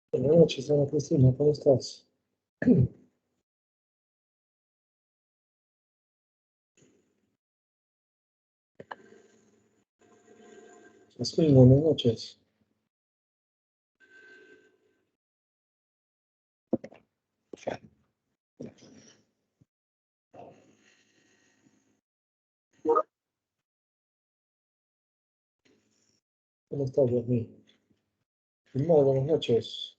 Buenas noches, Ana Cristina, ¿cómo estás? Sí, buenas noches. ¿Cómo estás, Yasmín? Muy buenas noches.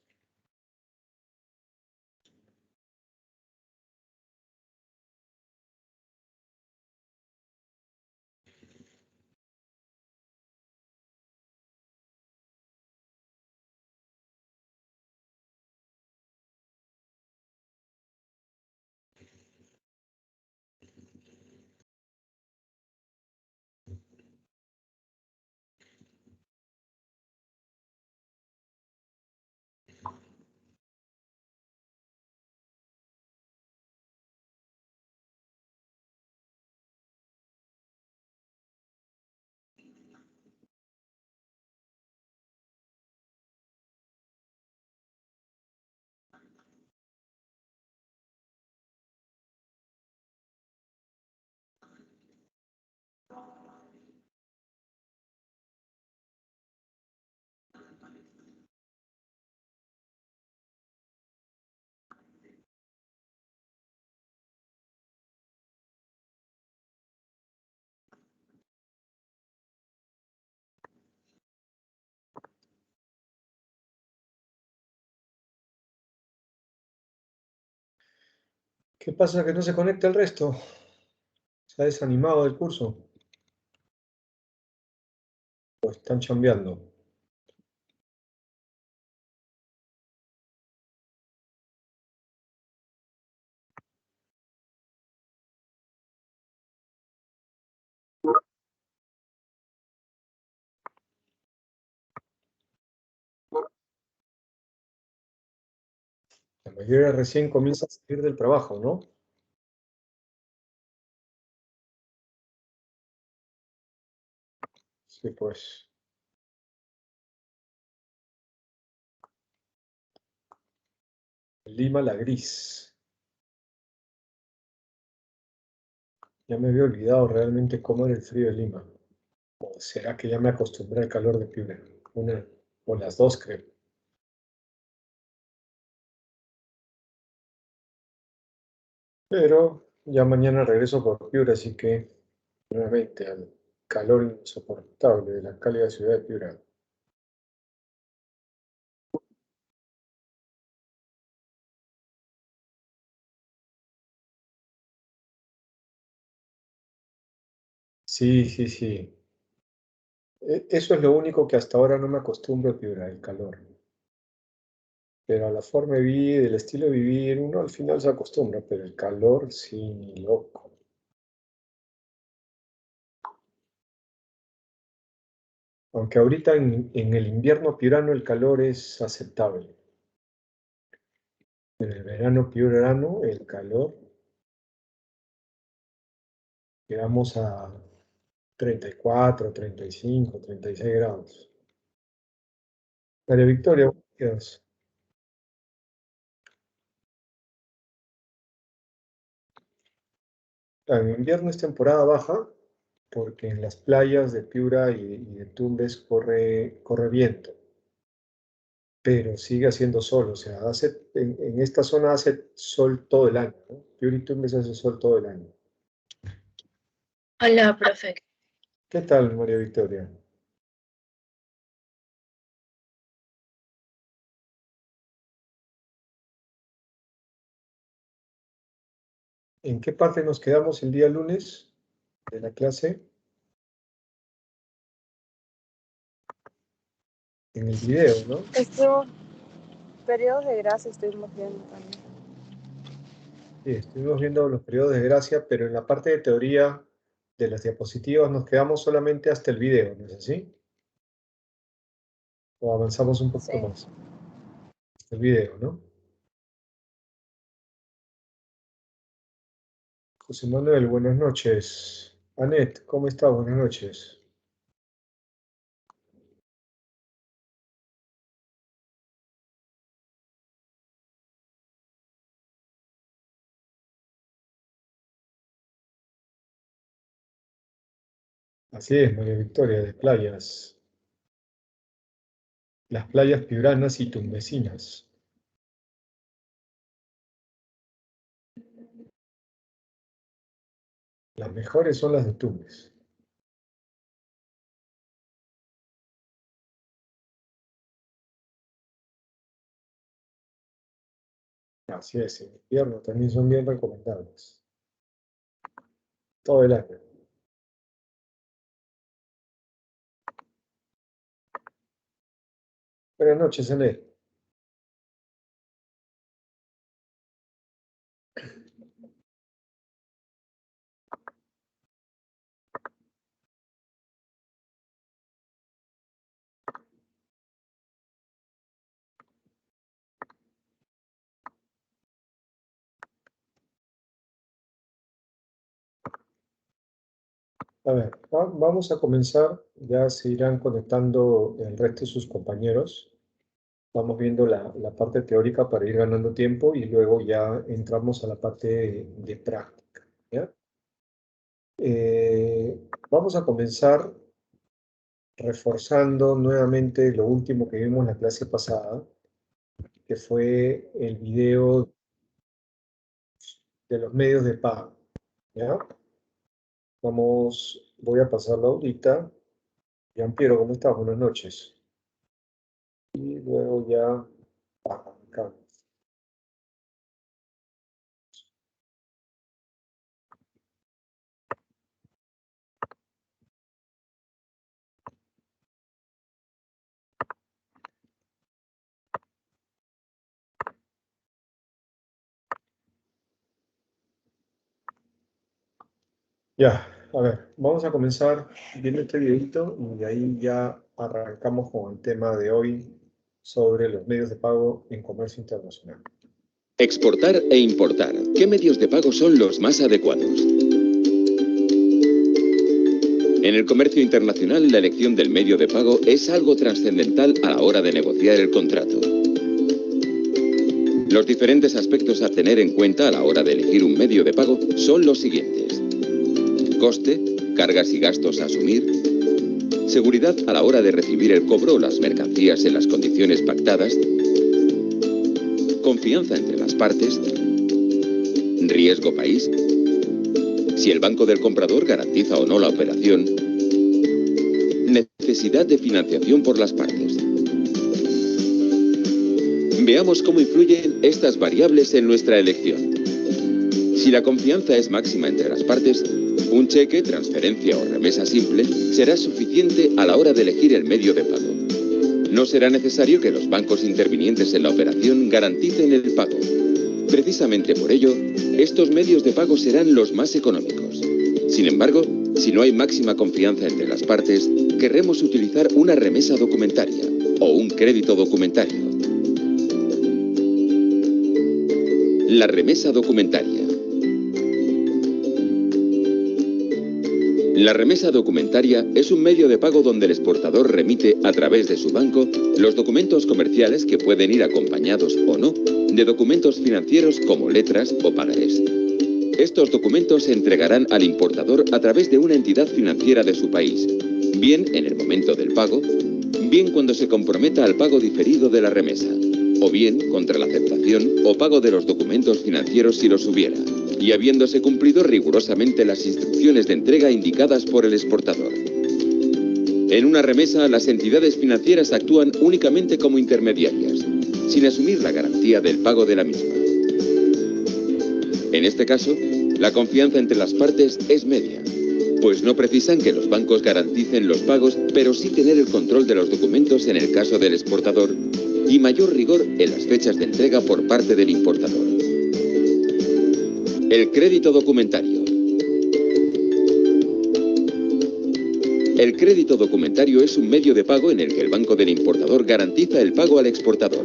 ¿Qué pasa que no se conecta el resto? ¿Se ha desanimado del curso? ¿O están chambeando? La mayoría recién comienza a salir del trabajo, ¿no? Sí, pues. Lima la gris. Ya me había olvidado realmente cómo era el frío de Lima. ¿O será que ya me acostumbré al calor de Piura? Una o las dos, creo. Pero ya mañana regreso por Piura, así que nuevamente al calor insoportable de la cálida ciudad de Piura. Sí, sí, sí. Eso es lo único que hasta ahora no me acostumbro a Piura, el calor. Pero a la forma de vida, el estilo de vivir, uno al final se acostumbra, pero el calor, sí, ni loco. Aunque ahorita en el invierno piurano el calor es aceptable. En el verano piurano el calor, llegamos a 34, 35, 36 grados. María Victoria, buenos días. En invierno es temporada baja porque en las playas de Piura y de Tumbes corre viento, pero sigue haciendo sol, o sea, en esta zona hace sol todo el año, ¿no? Piura y Tumbes hace sol todo el año. Hola, profe. ¿Qué tal, María Victoria? ¿En qué parte nos quedamos el día lunes de la clase? En el video, ¿no? Esto, periodos de gracia estuvimos viendo también. Sí, estuvimos viendo los periodos de gracia, pero en la parte de teoría de las diapositivas nos quedamos solamente hasta el video, ¿no es así? O avanzamos un poquito Sí. más. Hasta el video, ¿no? José Manuel, buenas noches. Anet, ¿cómo está? Buenas noches. Así es, María Victoria, de playas. Las playas piuranas y tumbesinas. Las mejores son las de Tumbes. Así es, en invierno también son bien recomendables. Todo el año. Buenas noches, Ené. A ver, vamos a comenzar. Ya se irán conectando el resto de sus compañeros. Vamos viendo la parte teórica para ir ganando tiempo y luego ya entramos a la parte de práctica. ¿Ya? Vamos a comenzar reforzando nuevamente lo último que vimos en la clase pasada, que fue el video de los medios de pago. ¿Ya? Voy a pasarlo ahorita. Jean-Pierre, ¿cómo estás? Buenas noches. Y luego ya arrancamos. Ya, a ver, vamos a comenzar viendo este videito y de ahí ya arrancamos con el tema de hoy sobre los medios de pago en comercio internacional. Exportar e importar. ¿Qué medios de pago son los más adecuados? En el comercio internacional, la elección del medio de pago es algo trascendental a la hora de negociar el contrato. Los diferentes aspectos a tener en cuenta a la hora de elegir un medio de pago son los siguientes: coste, cargas y gastos a asumir, seguridad a la hora de recibir el cobro o las mercancías en las condiciones pactadas, confianza entre las partes, riesgo país, si el banco del comprador garantiza o no la operación, necesidad de financiación por las partes. Veamos cómo influyen estas variables en nuestra elección. Si la confianza es máxima entre las partes, un cheque, transferencia o remesa simple será suficiente a la hora de elegir el medio de pago. No será necesario que los bancos intervinientes en la operación garanticen el pago. Precisamente por ello, estos medios de pago serán los más económicos. Sin embargo, si no hay máxima confianza entre las partes, querremos utilizar una remesa documentaria o un crédito documentario. La remesa documentaria. La remesa documentaria es un medio de pago donde el exportador remite a través de su banco los documentos comerciales que pueden ir acompañados o no de documentos financieros como letras o pagarés. Estos documentos se entregarán al importador a través de una entidad financiera de su país, bien en el momento del pago, bien cuando se comprometa al pago diferido de la remesa, o bien contra la aceptación o pago de los documentos financieros si los hubiera, y habiéndose cumplido rigurosamente las instrucciones de entrega indicadas por el exportador. En una remesa, las entidades financieras actúan únicamente como intermediarias, sin asumir la garantía del pago de la misma. En este caso, la confianza entre las partes es media, pues no precisan que los bancos garanticen los pagos, pero sí tener el control de los documentos en el caso del exportador y mayor rigor en las fechas de entrega por parte del importador. El crédito documentario. El crédito documentario es un medio de pago en el que el banco del importador garantiza el pago al exportador,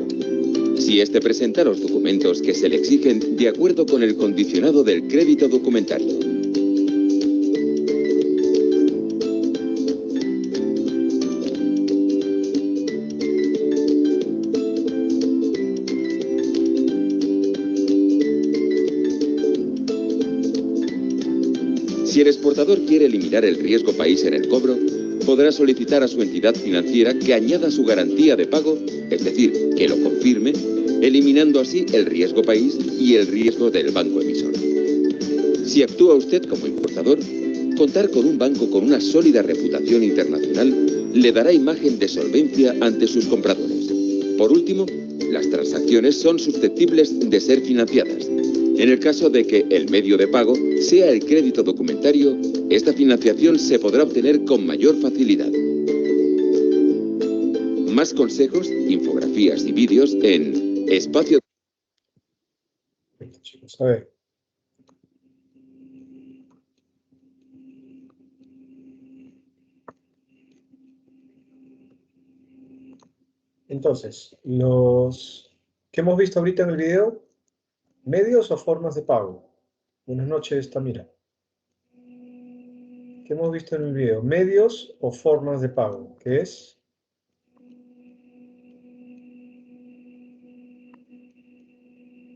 si éste presenta los documentos que se le exigen de acuerdo con el condicionado del crédito documentario. Si el exportador quiere eliminar el riesgo país en el cobro, podrá solicitar a su entidad financiera que añada su garantía de pago, es decir, que lo confirme, eliminando así el riesgo país y el riesgo del banco emisor. Si actúa usted como importador, contar con un banco con una sólida reputación internacional le dará imagen de solvencia ante sus compradores. Por último, las transacciones son susceptibles de ser financiadas. En el caso de que el medio de pago sea el crédito documentario, esta financiación se podrá obtener con mayor facilidad. Más consejos, infografías y vídeos en Espacio. Chicos, a ver. Entonces, ¿qué hemos visto ahorita en el video? ¿Medios o formas de pago? Buenas noches, Tamira. ¿Qué hemos visto en el video? ¿Medios o formas de pago? ¿Qué es?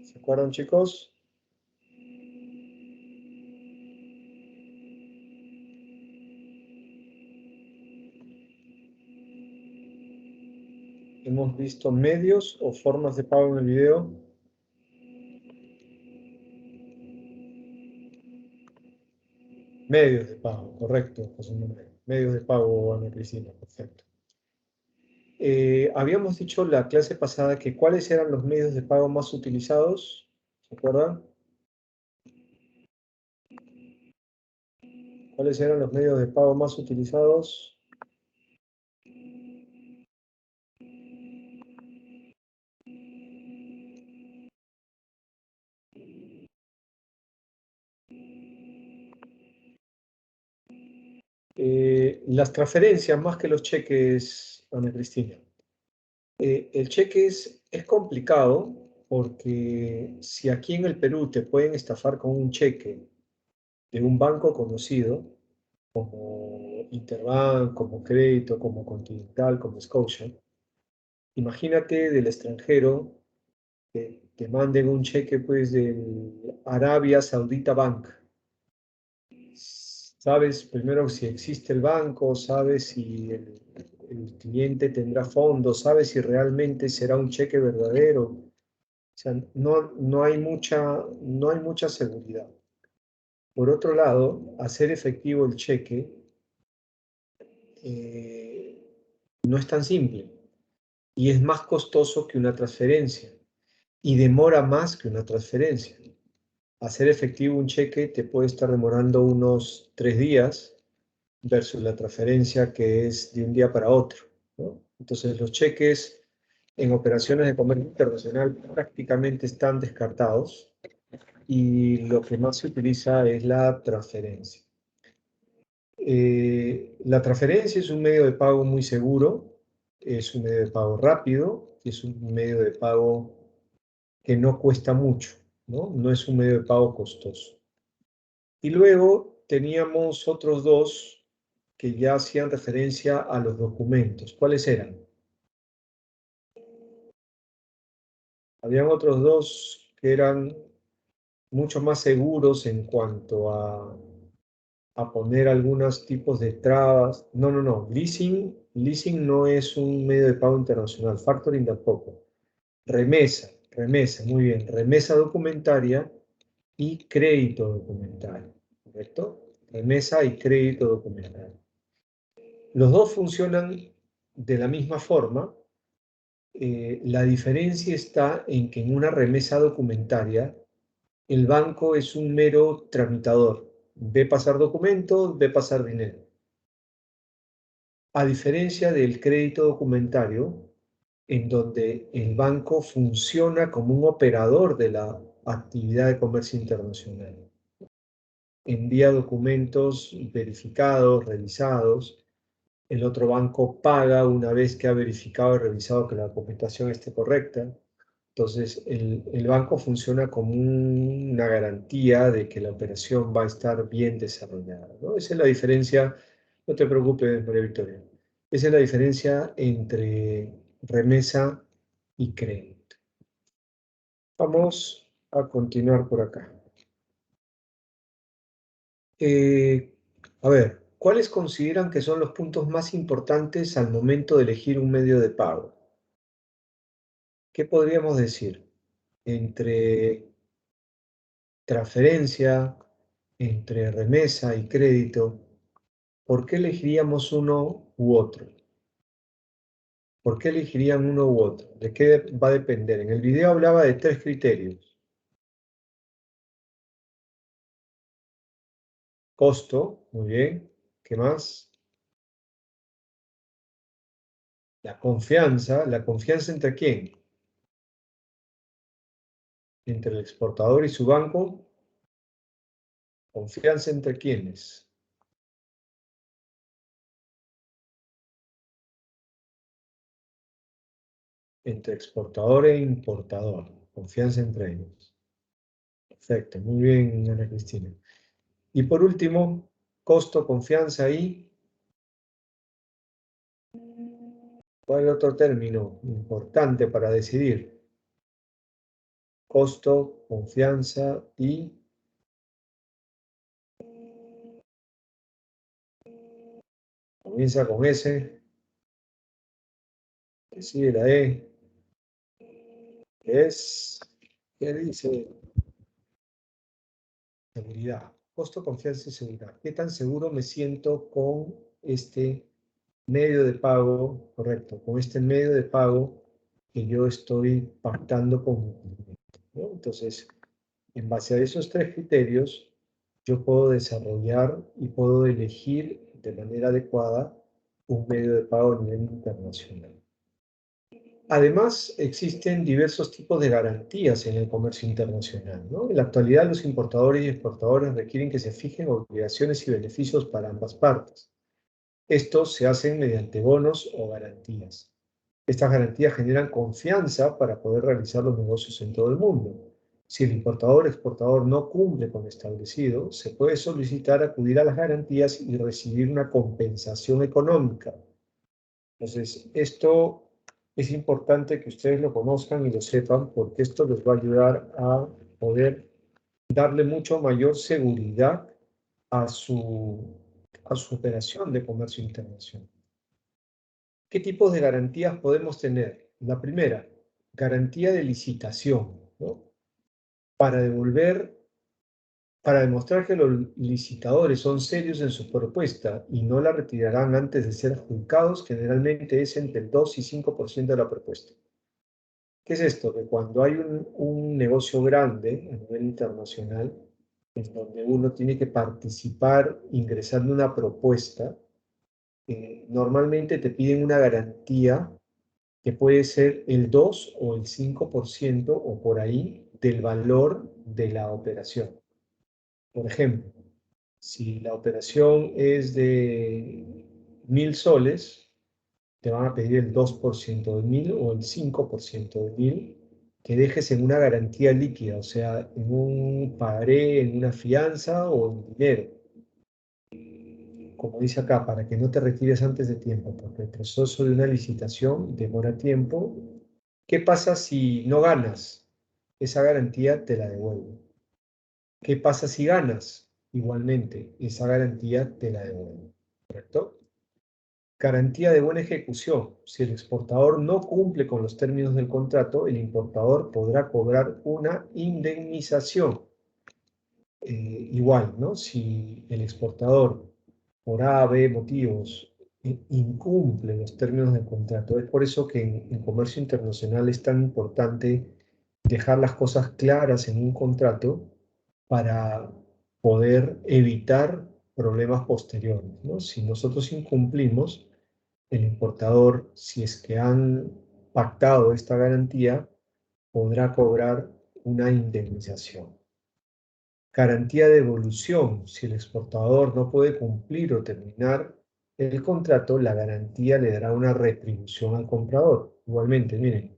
¿Se acuerdan, chicos? ¿Hemos visto medios o formas de pago en el video? Medios de pago, correcto, José Manuel. Medios de pago, Ana Cristina, perfecto. Habíamos dicho la clase pasada que ¿cuáles eran los medios de pago más utilizados? ¿Se acuerdan? ¿Cuáles eran los medios de pago más utilizados? Las transferencias más que los cheques, Ana Cristina. El cheque es complicado porque si aquí en el Perú te pueden estafar con un cheque de un banco conocido, como Interbank, como Crédito, como Continental, como Scotia, imagínate del extranjero que te manden un cheque pues del Arabia Saudita Bank. Sabes primero si existe el banco, sabes si el cliente tendrá fondos, sabes si realmente será un cheque verdadero. O sea, no hay mucha seguridad. Por otro lado, hacer efectivo el cheque no es tan simple y es más costoso que una transferencia y demora más que una transferencia. Hacer efectivo un cheque te puede estar demorando unos 3 días versus la transferencia que es de un día para otro, ¿no? Entonces los cheques en operaciones de comercio internacional prácticamente están descartados y lo que más se utiliza es la transferencia. La transferencia es un medio de pago muy seguro, es un medio de pago rápido, es un medio de pago que no cuesta mucho, ¿no? No es un medio de pago costoso. Y luego teníamos otros dos que ya hacían referencia a los documentos. ¿Cuáles eran? Habían otros dos que eran mucho más seguros en cuanto a poner algunos tipos de trabas. No. Leasing no es un medio de pago internacional. Factoring tampoco. Remesa, muy bien. Remesa documentaria y crédito documentario, ¿correcto? Remesa y crédito documentario. Los dos funcionan de la misma forma. La diferencia está en que en una remesa documentaria el banco es un mero tramitador. Ve pasar documentos, ve pasar dinero. A diferencia del crédito documentario, en donde el banco funciona como un operador de la actividad de comercio internacional. Envía documentos verificados, revisados. El otro banco paga una vez que ha verificado y revisado que la documentación esté correcta. Entonces, el banco funciona como una garantía de que la operación va a estar bien desarrollada, ¿no? Esa es la diferencia, no te preocupes, María Victoria. Esa es la diferencia entre remesa y crédito. Vamos a continuar por acá. A ver, ¿cuáles consideran que son los puntos más importantes al momento de elegir un medio de pago? ¿Qué podríamos decir? Entre transferencia, entre remesa y crédito, ¿por qué elegiríamos uno u otro? ¿Por qué elegirían uno u otro? ¿De qué va a depender? En el video hablaba de 3 criterios. Costo, muy bien. ¿Qué más? ¿la confianza entre quién? Entre el exportador y su banco. ¿Confianza entre quiénes? Entre exportador e importador. Confianza entre ellos. Perfecto, muy bien, Ana Cristina. Y por último, costo, confianza y... ¿cuál es otro término importante para decidir? Costo, confianza y... comienza con S, que sigue la E, que es... ¿qué dice? Seguridad. Costo, confianza y seguridad. ¿Qué tan seguro me siento con este medio de pago, correcto, con este medio de pago que yo estoy pactando con mi cliente, ¿no? Entonces, en base a esos 3 criterios, yo puedo desarrollar y puedo elegir de manera adecuada un medio de pago a nivel internacional. Además, existen diversos tipos de garantías en el comercio internacional, ¿no? En la actualidad, los importadores y exportadores requieren que se fijen obligaciones y beneficios para ambas partes. Estos se hacen mediante bonos o garantías. Estas garantías generan confianza para poder realizar los negocios en todo el mundo. Si el importador o exportador no cumple con lo establecido, se puede solicitar acudir a las garantías y recibir una compensación económica. Entonces, esto es importante que ustedes lo conozcan y lo sepan porque esto les va a ayudar a poder darle mucho mayor seguridad a su operación de comercio internacional. ¿Qué tipos de garantías podemos tener? La primera, garantía de licitación, ¿no? Para demostrar que los licitadores son serios en su propuesta y no la retirarán antes de ser adjudicados, generalmente es entre el 2 y 5% de la propuesta. ¿Qué es esto? Que cuando hay un negocio grande a nivel internacional, en donde uno tiene que participar ingresando una propuesta, normalmente te piden una garantía que puede ser el 2 o el 5% o por ahí del valor de la operación. Por ejemplo, si la operación es de 1.000 soles, te van a pedir el 2% de 1.000 o el 5% de 1.000 que dejes en una garantía líquida, o sea, en un pagaré, en una fianza o en dinero. Como dice acá, para que no te retires antes de tiempo, porque el proceso de una licitación demora tiempo. ¿Qué pasa si no ganas? Esa garantía te la devuelvo. ¿Qué pasa si ganas? Igualmente, esa garantía te la devuelvo. ¿Correcto? Garantía de buena ejecución. Si el exportador no cumple con los términos del contrato, el importador podrá cobrar una indemnización. Igual, ¿no? Si el exportador, por A, B motivos, incumple los términos del contrato, es por eso que en comercio internacional es tan importante dejar las cosas claras en un contrato para poder evitar problemas posteriores, ¿no? Si nosotros incumplimos, el importador, si es que han pactado esta garantía, podrá cobrar una indemnización. Garantía de devolución. Si el exportador no puede cumplir o terminar el contrato, la garantía le dará una retribución al comprador. Igualmente, miren,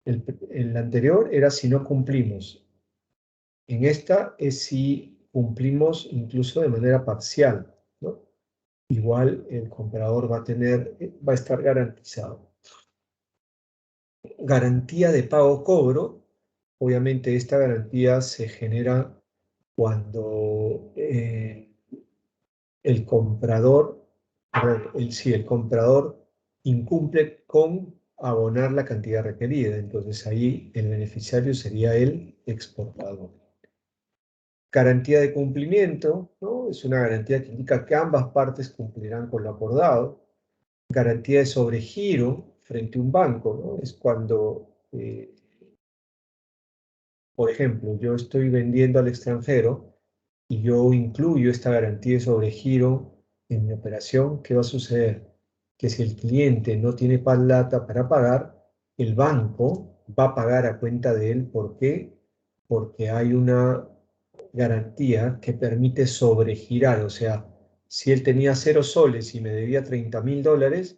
el anterior era si no cumplimos. En esta es si cumplimos incluso de manera parcial, ¿no? Igual el comprador va a estar garantizado. Garantía de pago-cobro. Obviamente esta garantía se genera cuando el comprador, el comprador incumple con abonar la cantidad requerida. Entonces ahí el beneficiario sería el exportador. Garantía de cumplimiento, ¿no? Es una garantía que indica que ambas partes cumplirán con lo acordado. Garantía de sobregiro frente a un banco, ¿no? Es cuando, por ejemplo, yo estoy vendiendo al extranjero y yo incluyo esta garantía de sobregiro en mi operación. ¿Qué va a suceder? Que si el cliente no tiene plata para pagar, el banco va a pagar a cuenta de él. ¿Por qué? Porque hay una garantía que permite sobregirar. O sea, si él tenía 0 soles y me debía 30.000 dólares,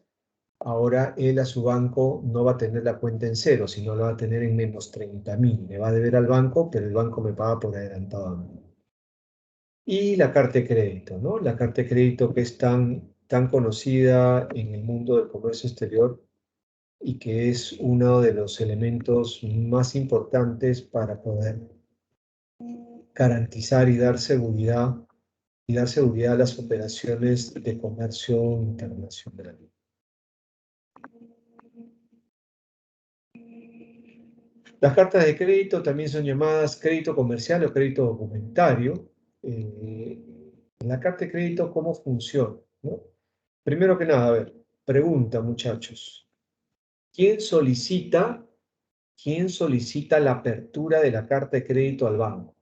ahora él a su banco no va a tener la cuenta en cero, sino la va a tener en menos 30.000. Le va a deber al banco, pero el banco me paga por adelantado a mí. Y la carta de crédito, ¿no? La carta de crédito que es tan conocida en el mundo del comercio exterior y que es uno de los elementos más importantes para poder garantizar y dar seguridad a las operaciones de comercio internacional. Las cartas de crédito también son llamadas crédito comercial o crédito documentario. La carta de crédito, ¿cómo funciona? ¿No? Primero que nada, a ver, pregunta, muchachos. ¿Quién solicita la apertura de la carta de crédito al banco?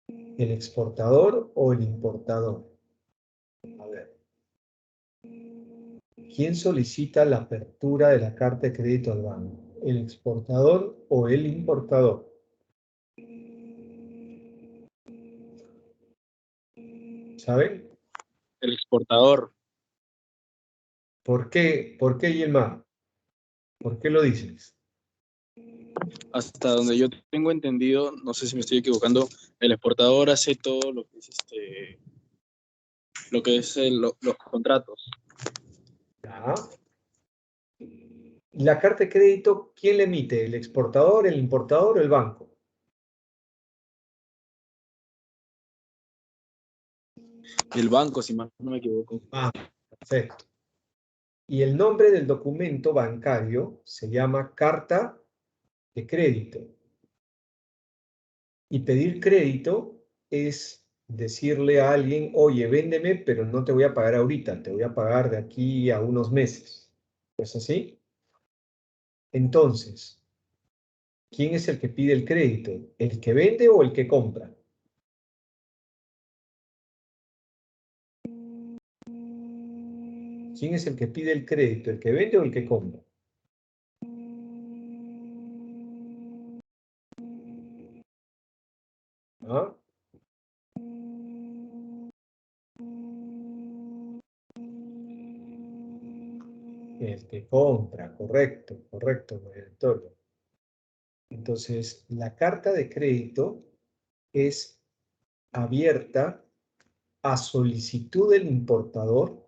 ¿El exportador o el importador? A ver. ¿Quién solicita la apertura de la carta de crédito al banco? ¿El exportador o el importador? ¿Saben? El exportador. ¿Por qué? ¿Por qué, Yelma? ¿Por qué lo dices? Hasta donde yo tengo entendido, no sé si me estoy equivocando, el exportador hace todo lo que es los contratos. ¿Ya? La carta de crédito, ¿quién la emite? ¿El exportador, el importador o el banco? El banco, si más no me equivoco. Ah, perfecto. Y el nombre del documento bancario se llama carta de crédito. Y pedir crédito es decirle a alguien, oye, véndeme, pero no te voy a pagar ahorita, te voy a pagar de aquí a unos meses. ¿No es así? Entonces, ¿quién es el que pide el crédito? ¿El que vende o el que compra? ¿Quién es el que pide el crédito? ¿El que vende o el que compra? ¿Ah? El que compra, correcto, correcto, director. Entonces, la carta de crédito es abierta a solicitud del importador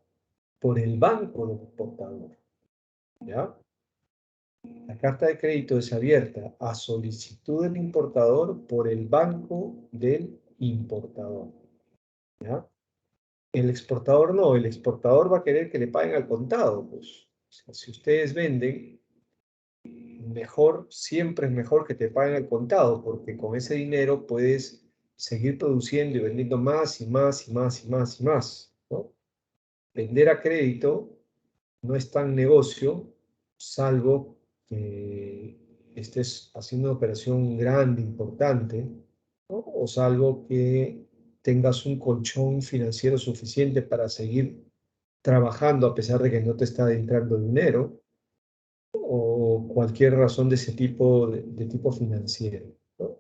por el banco del importador. ¿Ya? La carta de crédito es abierta a solicitud del importador por el banco del importador. ¿Ya? El exportador no, el exportador va a querer que le paguen al contado. Pues. O sea, si ustedes venden, mejor, siempre es mejor que te paguen al contado, porque con ese dinero puedes seguir produciendo y vendiendo más y más y más y más y más, ¿no? Vender a crédito no es tan negocio, salvo que estés haciendo una operación grande, importante, ¿no? O salvo que tengas un colchón financiero suficiente para seguir trabajando a pesar de que no te está entrando dinero, o cualquier razón de ese tipo, de tipo financiero, ¿no?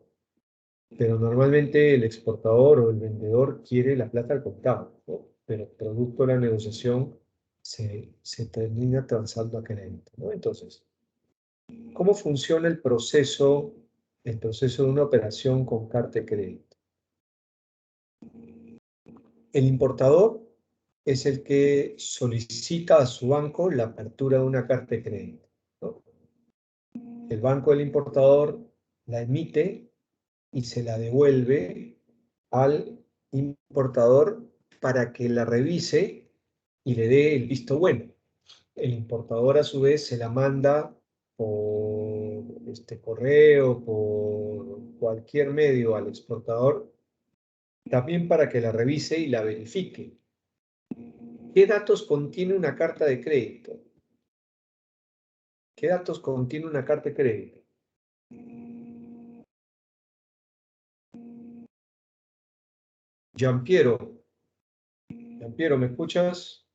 Pero normalmente el exportador o el vendedor quiere la plata al contado, ¿no? Pero producto de la negociación se termina transando a crédito, ¿no? Entonces, ¿cómo funciona el proceso de una operación con carta de crédito? El importador es el que solicita a su banco la apertura de una carta de crédito, ¿no? El banco del importador la emite y se la devuelve al importador para que la revise y le dé el visto bueno. El importador a su vez se la manda por correo, por cualquier medio al exportador, también para que la revise y la verifique. ¿Qué datos contiene una carta de crédito? ¿Qué datos contiene una carta de crédito? Giampiero, ¿me escuchas?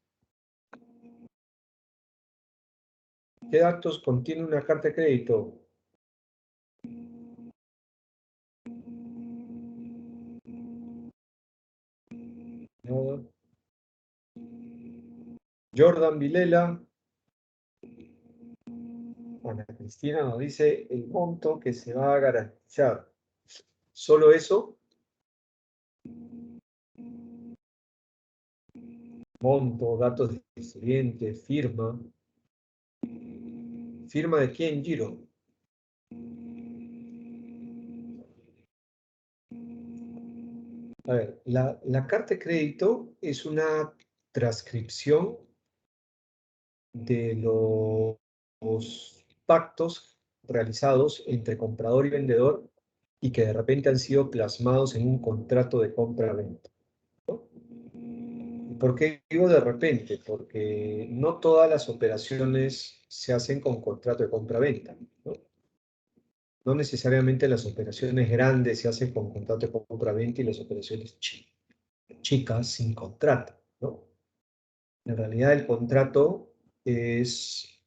¿Qué datos contiene una carta de crédito? Nada. Jordan Vilela. Ana Cristina nos dice el monto que se va a garantizar. ¿Solo eso? Monto, datos de cliente, firma. ¿Firma de quién, Giro? A ver, la carta de crédito es una transcripción de los pactos realizados entre comprador y vendedor y que de repente han sido plasmados en un contrato de compra-venta. ¿Por qué digo de repente? Porque no todas las operaciones se hacen con contrato de compra-venta, ¿no? No necesariamente las operaciones grandes se hacen con contrato de compra-venta y las operaciones chicas sin contrato, ¿no? En realidad el contrato es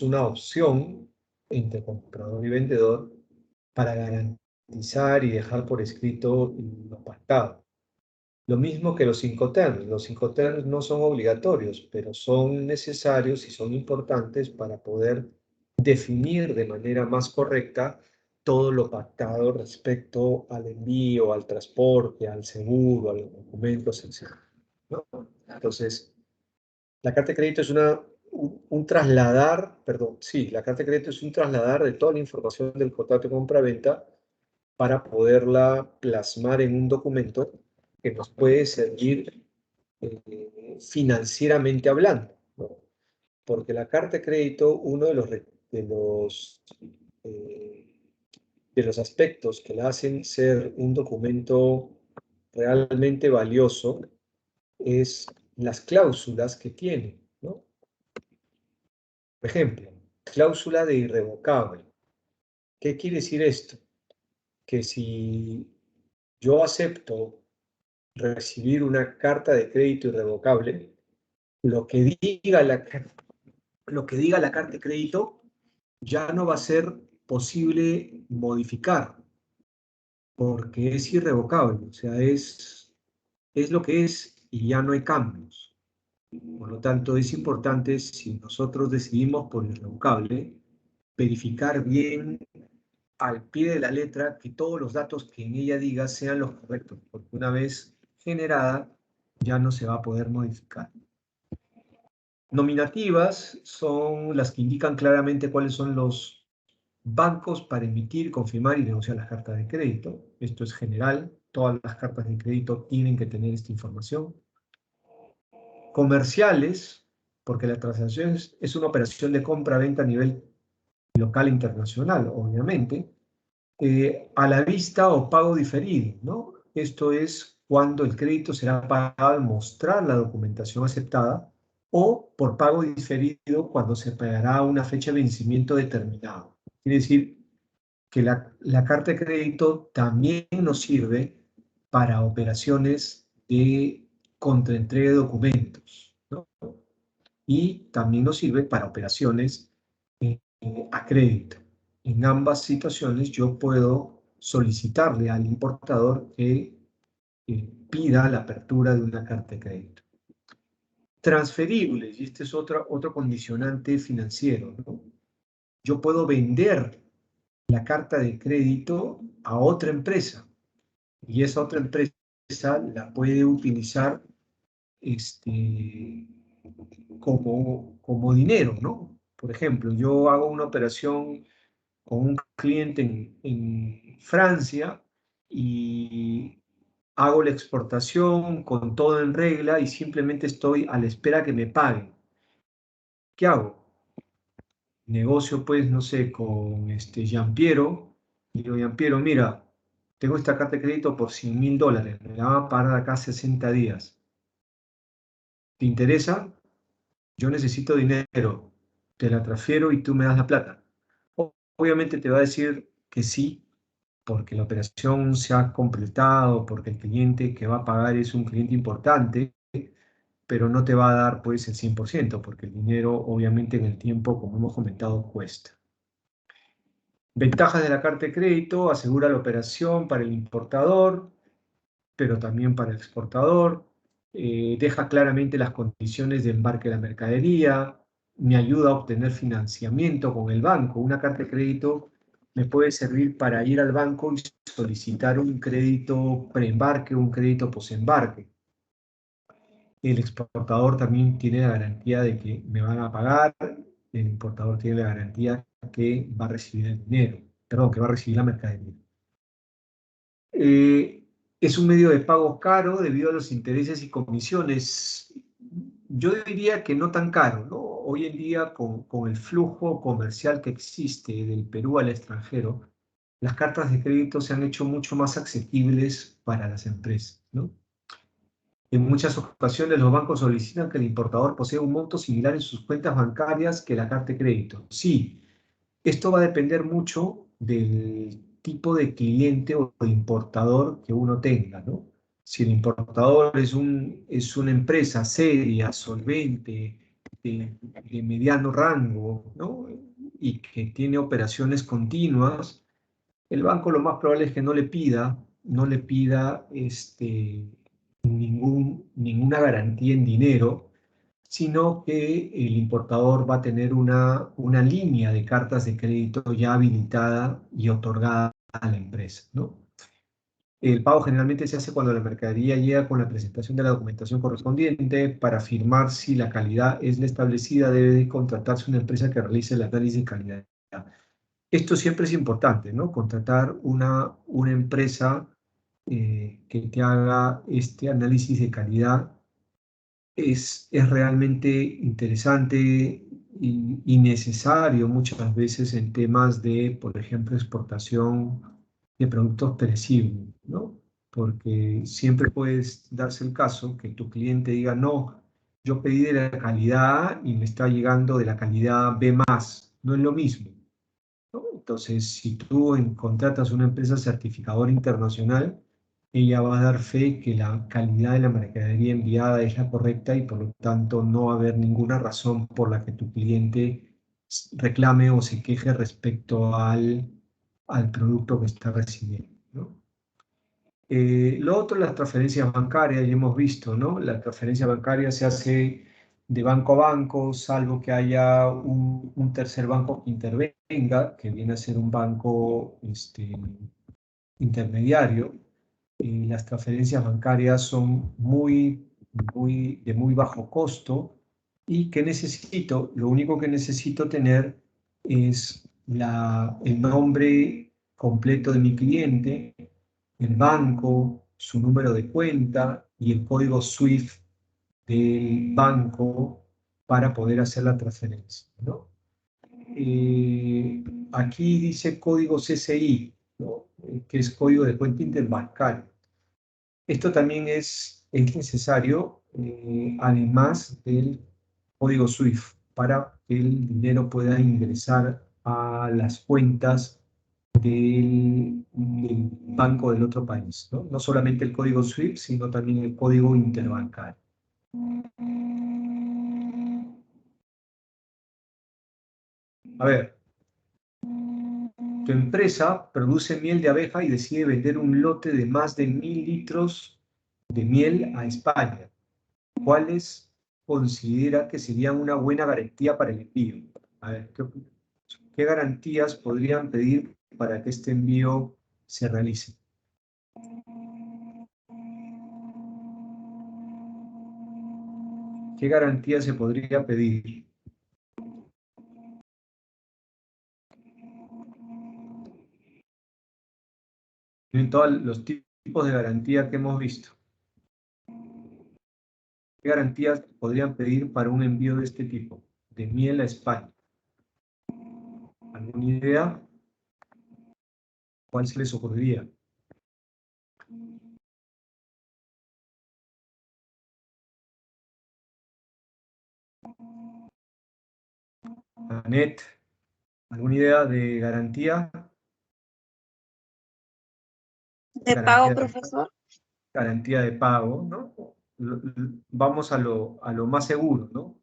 una opción entre comprador y vendedor para garantizar y dejar por escrito lo pactado. Lo mismo que los Incoterms. Los Incoterms no son obligatorios, pero son necesarios y son importantes para poder definir de manera más correcta todo lo pactado respecto al envío, al transporte, al seguro, a los documentos, etc., ¿no? Entonces, la carta de crédito es un trasladar, perdón, sí, la carta de crédito es un trasladar de toda la información del contrato de compra-venta para poderla plasmar en un documento que nos puede servir financieramente hablando, ¿no? Porque la carta de crédito, uno eh, de los aspectos que la hacen ser un documento realmente valioso es las cláusulas que tiene, ¿no? Por ejemplo, cláusula de irrevocable. ¿Qué quiere decir esto? Que si yo acepto recibir una carta de crédito irrevocable, lo que diga la carta de crédito ya no va a ser posible modificar, porque es irrevocable, o sea, es lo que es y ya no hay cambios. Por lo tanto, es importante, si nosotros decidimos por irrevocable, verificar bien al pie de la letra que todos los datos que en ella diga sean los correctos, porque una vez generada ya no se va a poder modificar. Nominativas son las que indican claramente cuáles son los bancos para emitir, confirmar y negociar las cartas de crédito. Esto es general, todas las cartas de crédito tienen que tener esta información. Comerciales, porque la transacción es una operación de compra-venta a nivel local e internacional, obviamente. A la vista o pago diferido, ¿no? Esto es cuando el crédito será pagado al mostrar la documentación aceptada o por pago diferido cuando se pagará a una fecha de vencimiento determinado. Quiere decir que la carta de crédito también nos sirve para operaciones de contraentrega de documentos, ¿no? Y también nos sirve para operaciones a crédito. En ambas situaciones yo puedo solicitarle al importador que pida la apertura de una carta de crédito. Transferibles, y este es otro condicionante financiero, ¿no? Yo puedo vender la carta de crédito a otra empresa y esa otra empresa la puede utilizar como dinero, ¿no? Por ejemplo, yo hago una operación con un cliente en Francia y hago la exportación con todo en regla y simplemente estoy a la espera que me paguen. ¿Qué hago? Negocio, pues, no sé, con Giampiero. Digo, Giampiero, mira, tengo esta carta de crédito por $100.000, me la van a pagar de acá a 60 días. ¿Te interesa? Yo necesito dinero, te la transfiero y tú me das la plata. Obviamente te va a decir que sí, porque la operación se ha completado, porque el cliente que va a pagar es un cliente importante, pero no te va a dar pues el 100%, porque el dinero obviamente en el tiempo, como hemos comentado, cuesta. Ventajas de la carta de crédito: asegura la operación para el importador, pero también para el exportador. Deja claramente las condiciones de embarque de la mercadería, me ayuda a obtener financiamiento con el banco. Una carta de crédito me puede servir para ir al banco y solicitar un crédito preembarque o un crédito posembarque. El exportador también tiene la garantía de que me van a pagar, el importador tiene la garantía que va a recibir el dinero, perdón, que va a recibir la mercadería. Es un medio de pago caro debido a los intereses y comisiones. Yo diría que no tan caro, ¿no? Hoy en día, con el flujo comercial que existe del Perú al extranjero, las cartas de crédito se han hecho mucho más asequibles para las empresas, ¿no? En muchas ocasiones los bancos solicitan que el importador posea un monto similar en sus cuentas bancarias que la carta de crédito. Sí, esto va a depender mucho del tipo de cliente o de importador que uno tenga, ¿no? Si el importador es una empresa seria, solvente, de mediano rango, ¿no? Y que tiene operaciones continuas, el banco lo más probable es que no le pida ninguna garantía en dinero, sino que el importador va a tener una línea de cartas de crédito ya habilitada y otorgada a la empresa, ¿no? El pago generalmente se hace cuando la mercadería llega con la presentación de la documentación correspondiente. Para afirmar si la calidad es la establecida, debe de contratarse una empresa que realice el análisis de calidad. Esto siempre es importante, ¿no? Contratar una empresa que te haga este análisis de calidad es realmente interesante y necesario muchas veces en temas de, por ejemplo, exportación de productos perecibles, ¿no? Porque siempre puedes darse el caso que tu cliente diga, no, yo pedí de la calidad A y me está llegando de la calidad B+, no es lo mismo, ¿no? Entonces, si tú contratas una empresa certificadora internacional, ella va a dar fe que la calidad de la mercadería enviada es la correcta y por lo tanto no va a haber ninguna razón por la que tu cliente reclame o se queje respecto al producto que está recibiendo, ¿no? Lo otro, las transferencias bancarias, ya hemos visto, ¿no? La transferencia bancaria se hace de banco a banco, salvo que haya un tercer banco que intervenga, que viene a ser un banco intermediario. Las transferencias bancarias son de muy bajo costo. ¿Y qué necesito? Lo único que necesito tener es el nombre completo de mi cliente, el banco, su número de cuenta y el código SWIFT del banco para poder hacer la transferencia, ¿no? Aquí dice código CCI, ¿no? Que es código de cuenta interbancaria. Esto también es necesario, además del código SWIFT, para que el dinero pueda ingresar a las cuentas del banco del otro país, ¿no? No solamente el código SWIFT, sino también el código interbancario. A ver, tu empresa produce miel de abeja y decide vender un lote de más de 1.000 litros de miel a España. ¿Cuáles considera que serían una buena garantía para el envío? A ver, ¿qué garantías podrían pedir para que este envío se realice? ¿Qué garantías se podría pedir? Tienen todos los tipos de garantía que hemos visto. ¿Qué garantías podrían pedir para un envío de este tipo? De miel a España. ¿Alguna idea? ¿Cuál se les ocurriría? Anet, ¿alguna idea de garantía? ¿De pago, Garantía, profesor? garantía de pago, ¿no? Vamos a lo más seguro, ¿no?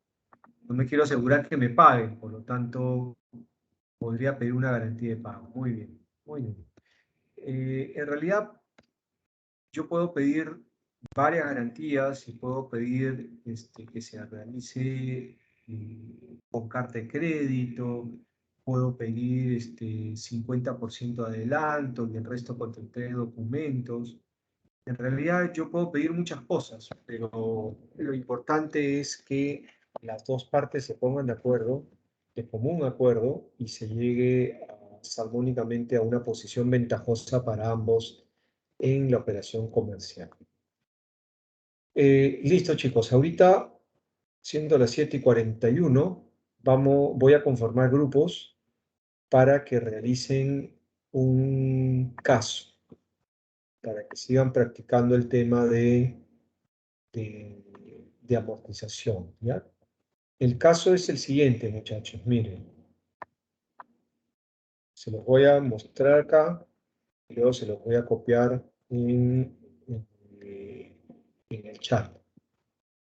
No me quiero asegurar que me paguen, por lo tanto, podría pedir una garantía de pago. Muy bien, muy bien. En realidad, yo puedo pedir varias garantías y puedo pedir que se realice con carta de crédito, puedo pedir 50% de adelanto y el resto con entrega de documentos. En realidad yo puedo pedir muchas cosas, pero lo importante es que las dos partes se pongan de acuerdo, de común acuerdo, y se llegue salmónicamente a una posición ventajosa para ambos en la operación comercial. Listo, chicos. Ahorita, siendo las 7:41, voy a conformar grupos para que realicen un caso, para que sigan practicando el tema de amortización, ¿ya? El caso es el siguiente, muchachos. Miren, se los voy a mostrar acá y luego se los voy a copiar en el chat.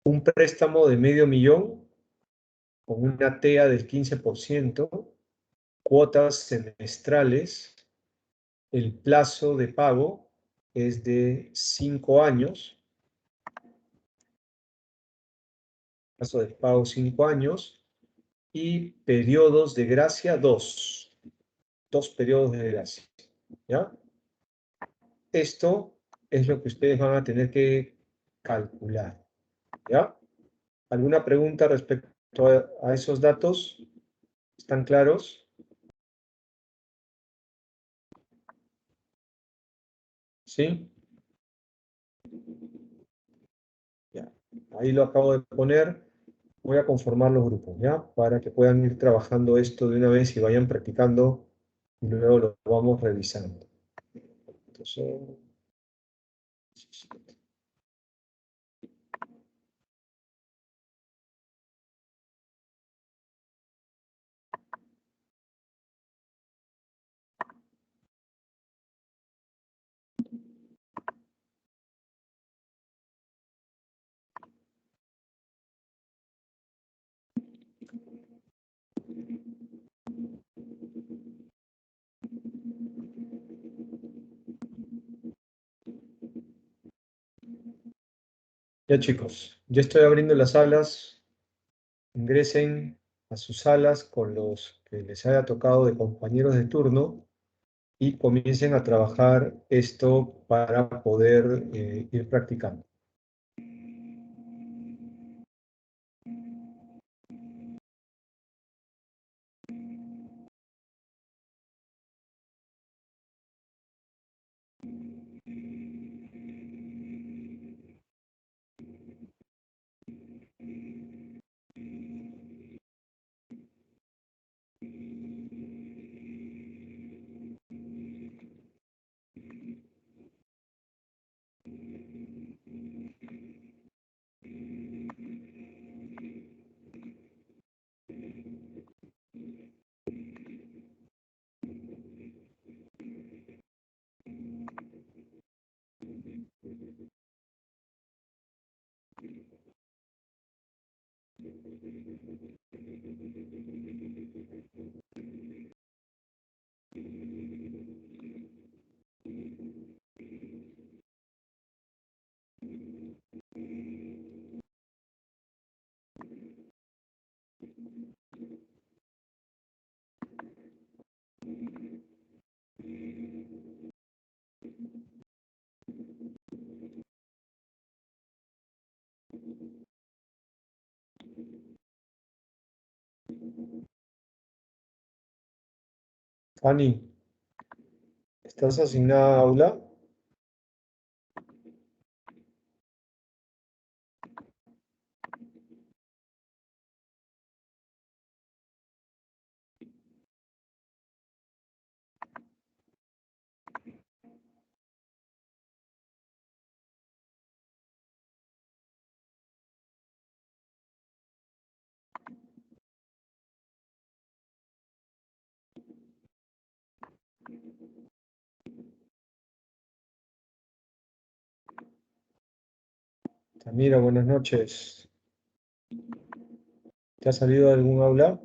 Un préstamo de $500,000 con una TEA del 15%, cuotas semestrales, el plazo de pago es de 5 años, plazo de pago 5 años, y periodos de gracia 2 periodos de gracia, ¿ya? Esto es lo que ustedes van a tener que calcular, ¿ya? ¿Alguna pregunta respecto a esos datos? ¿Están claros? ¿Sí? Ya. Ahí lo acabo de poner. Voy a conformar los grupos, ¿ya? Para que puedan ir trabajando esto de una vez y vayan practicando y luego lo vamos revisando. Entonces, ya chicos, ya estoy abriendo las salas. Ingresen a sus salas con los que les haya tocado de compañeros de turno y comiencen a trabajar esto para poder ir practicando. Fanny, ¿estás asignada a aula? Tamira, buenas noches. ¿Te ha salido de algún aula?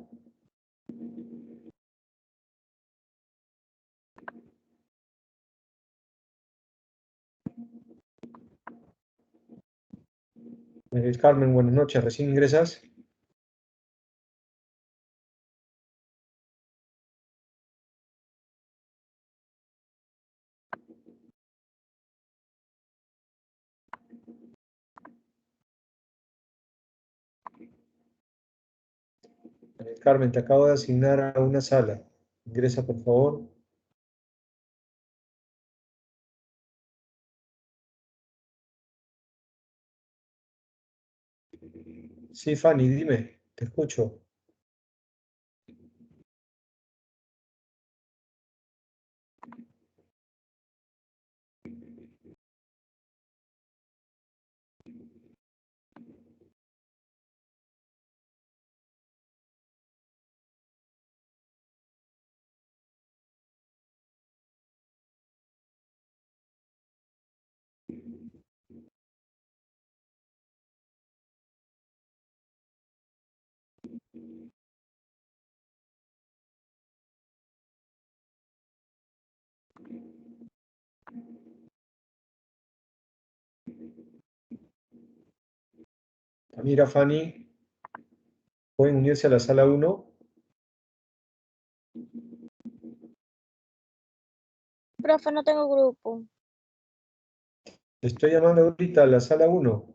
Carmen, buenas noches. ¿Recién ingresas? Carmen, te acabo de asignar a una sala. Ingresa, por favor. Sí, Fanny, dime, te escucho. Mira, Fanny, pueden unirse a la sala 1. Profe, no tengo grupo. Te estoy llamando ahorita a la sala 1.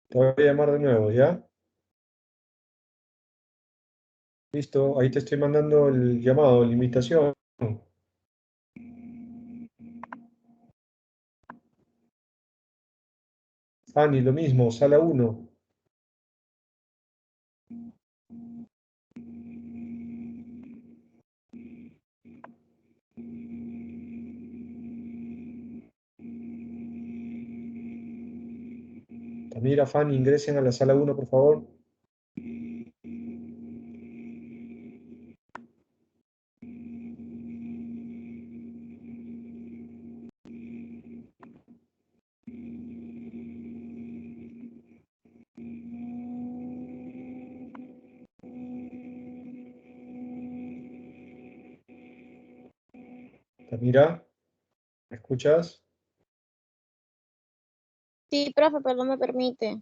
Te voy a llamar de nuevo, ¿ya? Listo, ahí te estoy mandando el llamado, la invitación. Fanny, lo mismo, sala 1. Tamira, Fanny, ingresen a la sala 1, por favor. Tamira, ¿me escuchas? Sí, profe, pero no me permite.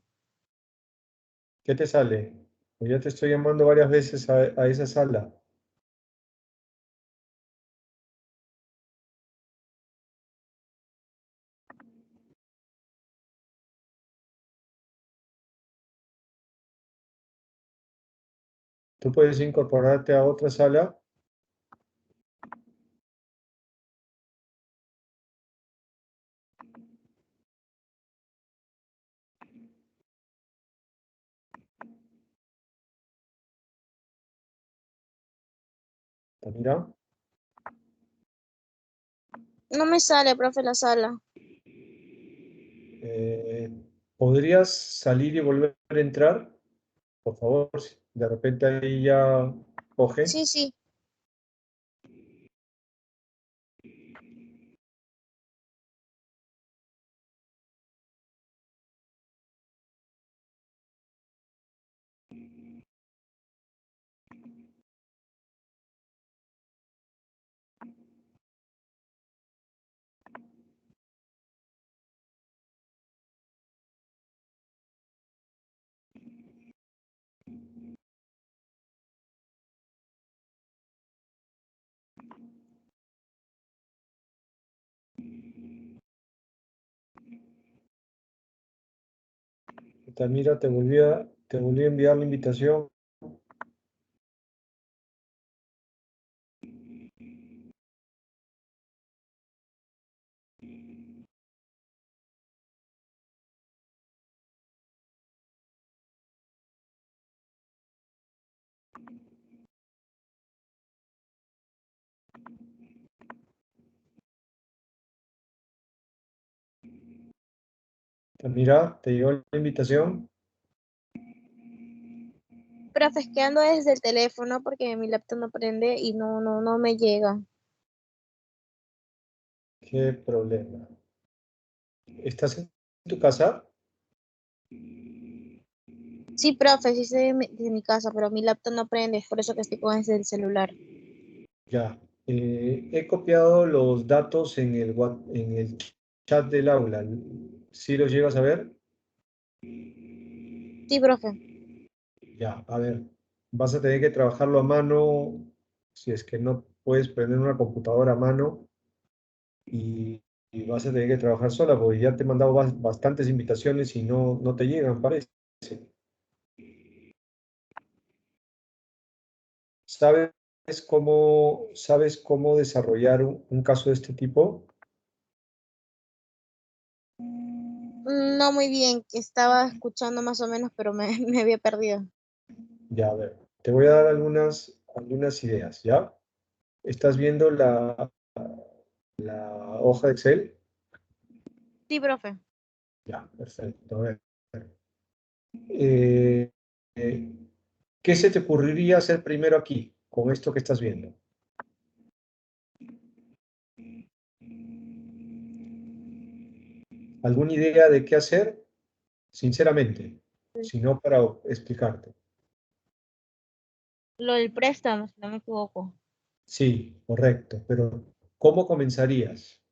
¿Qué te sale? Pues ya te estoy llamando varias veces a esa sala. ¿Tú puedes incorporarte a otra sala? Tamira, No me sale, profe, la sala. ¿podrías salir y volver a entrar? Por favor, si de repente ahí ya coge. Sí, sí. Tamira, te volví a enviar la invitación. Tamira, ¿te llegó la invitación? Profe, es que ando desde el teléfono porque mi laptop no prende y no me llega. ¿Qué problema? ¿Estás en tu casa? Sí, profe, sí estoy de mi casa, pero mi laptop no prende, es por eso que estoy con ese del celular. Ya. He copiado los datos en en el chat del aula. ¿Sí los llegas a ver? Sí, profe. Ya, a ver. Vas a tener que trabajarlo a mano, si es que no puedes prender una computadora a mano, y vas a tener que trabajar sola, porque ya te he mandado bastantes invitaciones y no te llegan, parece. ¿Sabes sabes cómo desarrollar un caso de este tipo? No muy bien, que estaba escuchando más o menos, pero me había perdido. Ya, a ver, te voy a dar algunas ideas, ¿ya? ¿Estás viendo la hoja de Excel? Sí, profe. Ya, perfecto. A ver. Eh, eh, ¿Qué se te ocurriría hacer primero aquí, con esto que estás viendo? ¿Alguna idea de qué hacer? Sinceramente, si no para explicarte. Lo del préstamo, si no me equivoco. Sí, correcto, pero ¿cómo comenzarías?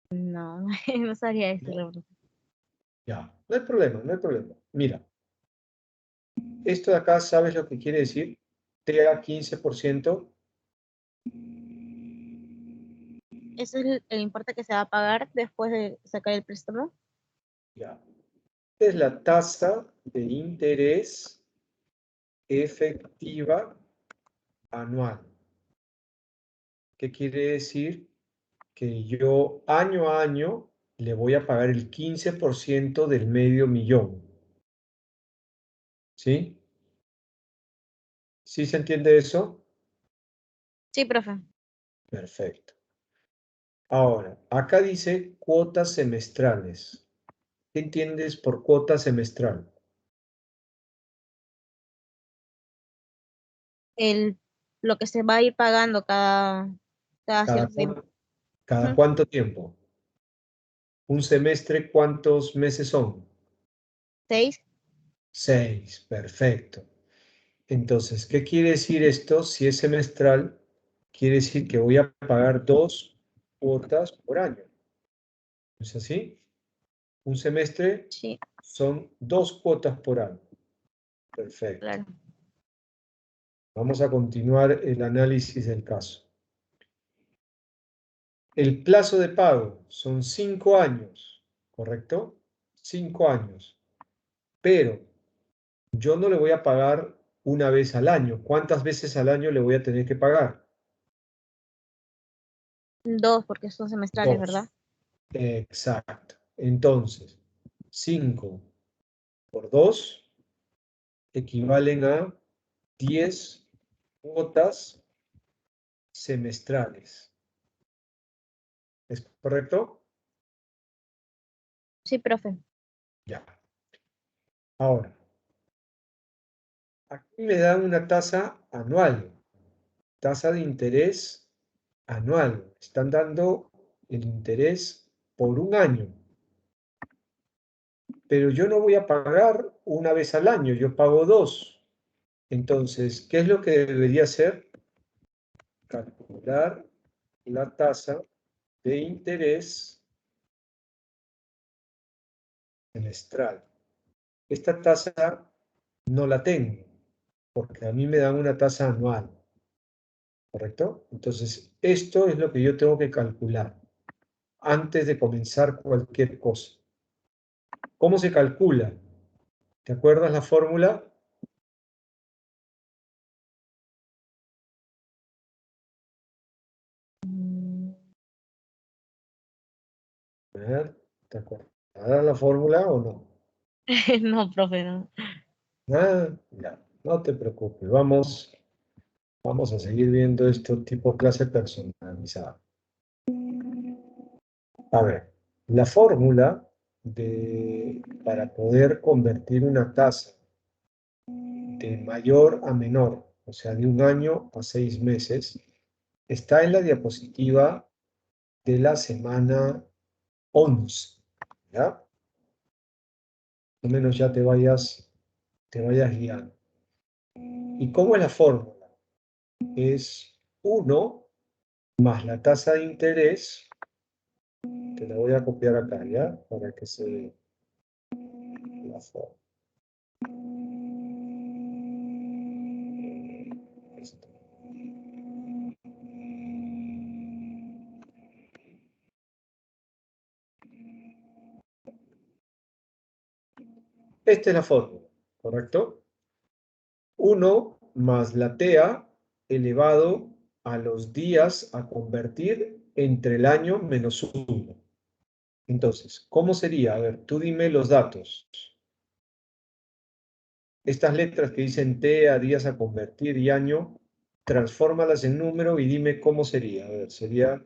No, no sabría Ya, decirlo, profe. ya, no hay problema, no hay problema. Mira, esto de acá, ¿sabes lo que quiere decir? Te da 15%. ¿Ese es el importe que se va a pagar después de sacar el préstamo? Ya. Es la tasa de interés efectiva anual. ¿Qué quiere decir? Que yo año a año le voy a pagar el 15% del medio millón. ¿Sí? ¿Sí se entiende eso? Sí, profe. Perfecto. Ahora, acá dice cuotas semestrales. ¿Qué entiendes por cuota semestral? El, lo que se va a ir pagando cada ¿Cada, cierto tiempo. cada Ujú. cuánto tiempo? ¿Un semestre cuántos meses son? 6. 6, perfecto. Entonces, ¿qué quiere decir esto? Si es semestral, quiere decir que voy a pagar 2 cuotas por año. ¿No es así? Un semestre Sí, son 2 cuotas por año. Perfecto. claro. Vamos a continuar el análisis del caso. El plazo de pago son 5 años, ¿correcto? 5 años. Pero yo no le voy a pagar una vez al año. ¿Cuántas veces al año le voy a tener que pagar? 2, porque son semestrales, ¿verdad? 2. Exacto. Entonces, 5 por 2 equivalen a 10 cuotas semestrales. ¿Es correcto? Sí, profe. Ya. Ahora, aquí me dan una tasa anual, tasa de interés anual. Están dando el interés por un año. Pero yo no voy a pagar una vez al año, yo pago 2. Entonces, ¿qué es lo que debería hacer? Calcular la tasa de interés semestral. Esta tasa no la tengo, porque a mí me dan una tasa anual, ¿correcto? Entonces, esto es lo que yo tengo que calcular antes de comenzar cualquier cosa. ¿Cómo se calcula? ¿Te acuerdas la fórmula? Mm. A ver, ¿te acuerdas la fórmula o no? No, profe, no. Ah, ya, no te preocupes, vamos a seguir viendo esto tipo clase personalizada. A ver, la fórmula para poder convertir una tasa de mayor a menor, o sea, de 1 año a 6 meses, está en la diapositiva de la semana 11, ¿ya? Al menos ya te vayas guiando. ¿Y cómo es la fórmula? Es 1 más la tasa de interés, te la voy a copiar acá, ¿ya? Para que se vea la forma. Esto. Esta es la fórmula, ¿correcto? 1 más la TEA elevado a los días a convertir entre el año menos 1. Entonces, ¿cómo sería? A ver, tú dime los datos. Estas letras que dicen TEA, días a convertir y año, transfórmalas en número y dime cómo sería. A ver, sería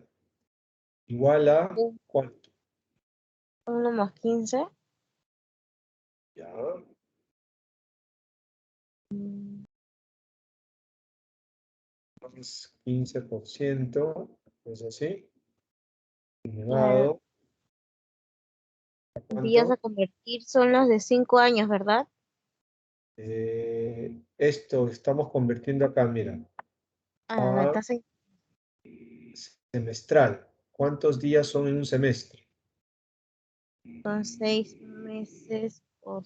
igual a ¿cuánto? 1 más 15. Ya, más 15%, ¿es así? Claro. Elevado, ¿a Días a cuánto? convertir son los de 5 años, ¿verdad? Esto estamos convirtiendo acá, mira, A la a tasa semestral. ¿Cuántos días son en un semestre? son 6 meses por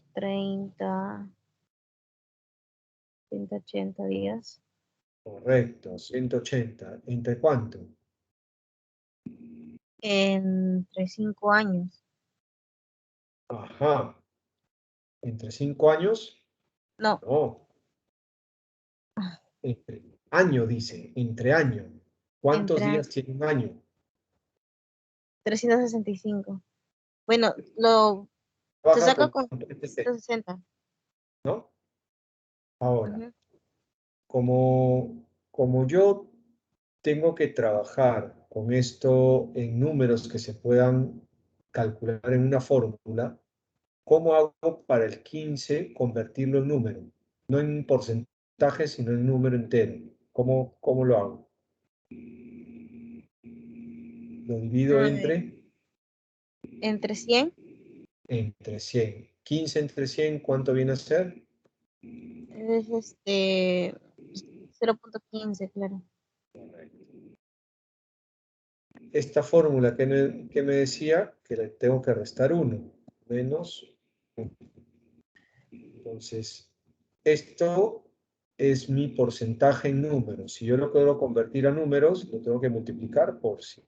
180 días. Correcto, 180. ¿Entre cuánto? Entre 5 años. Ajá. ¿Entre 5 años? No, No. Entre año, dice. Entre año. ¿Cuántos entre días tiene un año? 365. Bueno, se Baja saca con con IPC, 160. ¿no? Ahora, Ujú. como yo tengo que trabajar con esto en números que se puedan calcular en una fórmula, ¿cómo hago para el 15 convertirlo en número? No en porcentaje, sino en número entero. ¿Cómo lo hago? Lo divido A ver, entre 100 entre 100. 15 entre 100, ¿cuánto viene a ser? es 0,15, claro. Esta fórmula que me decía que le tengo que restar 1 menos 1. Entonces, esto es mi porcentaje en números. Si yo lo quiero convertir a números, lo tengo que multiplicar por 100.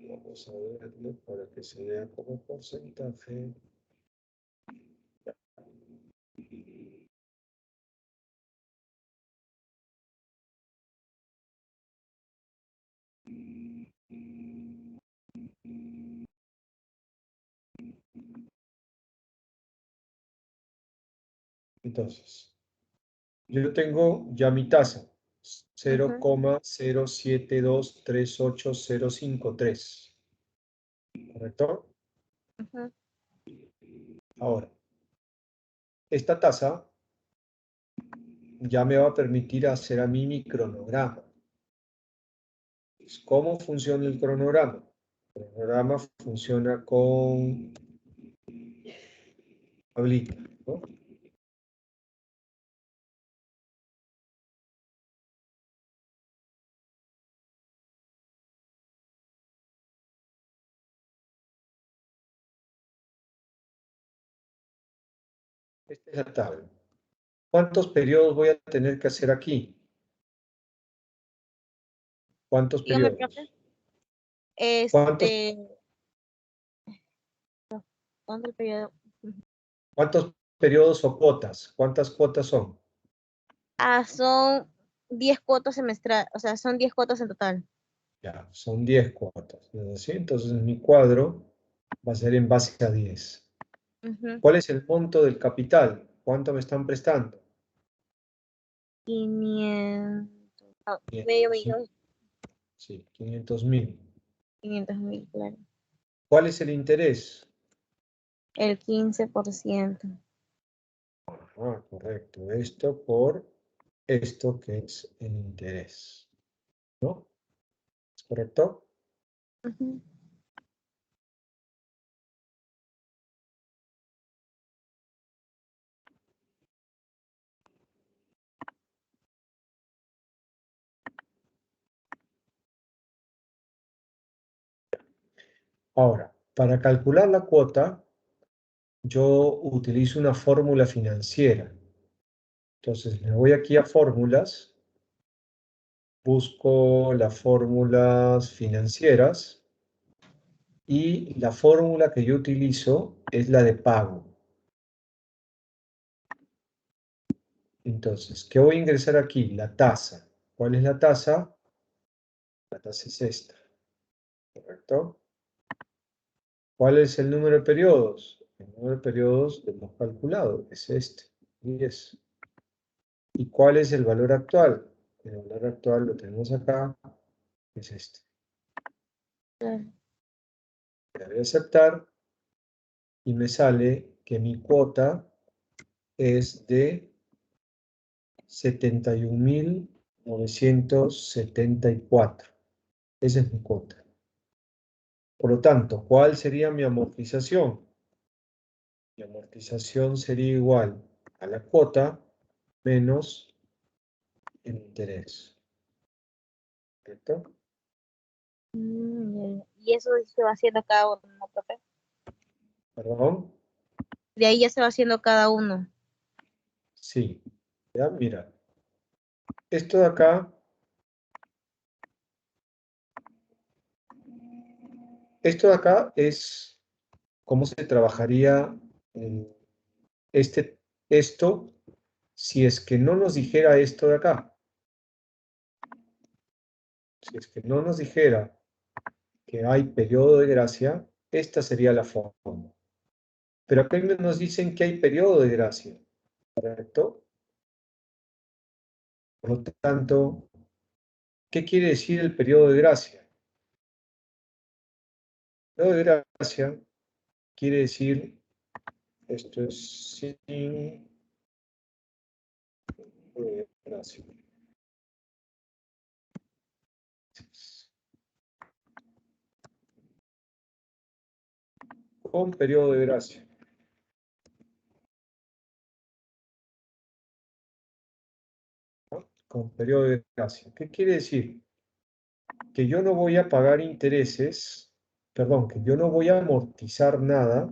Vamos a verlo para que se vea como porcentaje. Entonces, yo tengo ya mi tasa, Ujú, 0,07238,053. ¿Correcto? ujú. Ahora, esta tasa ya me va a permitir hacer a mí mi cronograma. ¿Cómo funciona el cronograma? El cronograma funciona con tablita, ¿no? Esta es la tabla. ¿Cuántos periodos voy a tener que hacer aquí? ¿Cuántos Dígame, profe. periodos? ¿Cuántos, Este, ¿Dónde el periodo? Ujú. cuántos periodos o cuotas? ¿Cuántas cuotas son? Son 10 cuotas semestrales, o sea, son 10 cuotas en total. Ya, son 10 cuotas. ¿No es así? Entonces mi cuadro va a ser en base a 10. Ujú. ¿Cuál es el monto del capital? ¿Cuánto me están prestando? 500, medio 500.000. millón, Sí, 500.000. 500.000, claro. ¿Cuál es el interés? El 15%. Ah, correcto. Esto por esto que es el interés. ¿No? ¿Es correcto? Ujú. Ahora, para calcular la cuota, yo utilizo una fórmula financiera. Entonces, me voy aquí a fórmulas, busco las fórmulas financieras y la fórmula que yo utilizo es la de pago. Entonces, ¿qué voy a ingresar aquí? La tasa. ¿Cuál es la tasa? La tasa es esta, ¿correcto? ¿Cuál es el número de periodos? El número de periodos lo hemos calculado, es este, 10. ¿Y cuál es el valor actual? El valor actual lo tenemos acá, es este. Claro. Le voy a aceptar y me sale que mi cuota es de 71.974. Esa es mi cuota. Por lo tanto, ¿cuál sería mi amortización? Mi amortización sería igual a la cuota menos el interés. ¿Correcto? Y eso se va haciendo cada uno, ¿no, profe? ¿Perdón? De ahí ya se va haciendo cada uno. Sí. Ya, mira. Esto de acá, es cómo se trabajaría esto si es que no nos dijera esto de acá. Si es que no nos dijera que hay periodo de gracia, esta sería la forma. Pero acá nos dicen que hay periodo de gracia, ¿correcto? Por lo tanto, ¿qué quiere decir el periodo de gracia? El periodo de gracia quiere decir, esto es sin gracia. Con periodo de gracia. ¿No? Con periodo de gracia. ¿Qué quiere decir? Que yo no voy a pagar intereses, perdón, que yo no voy a amortizar nada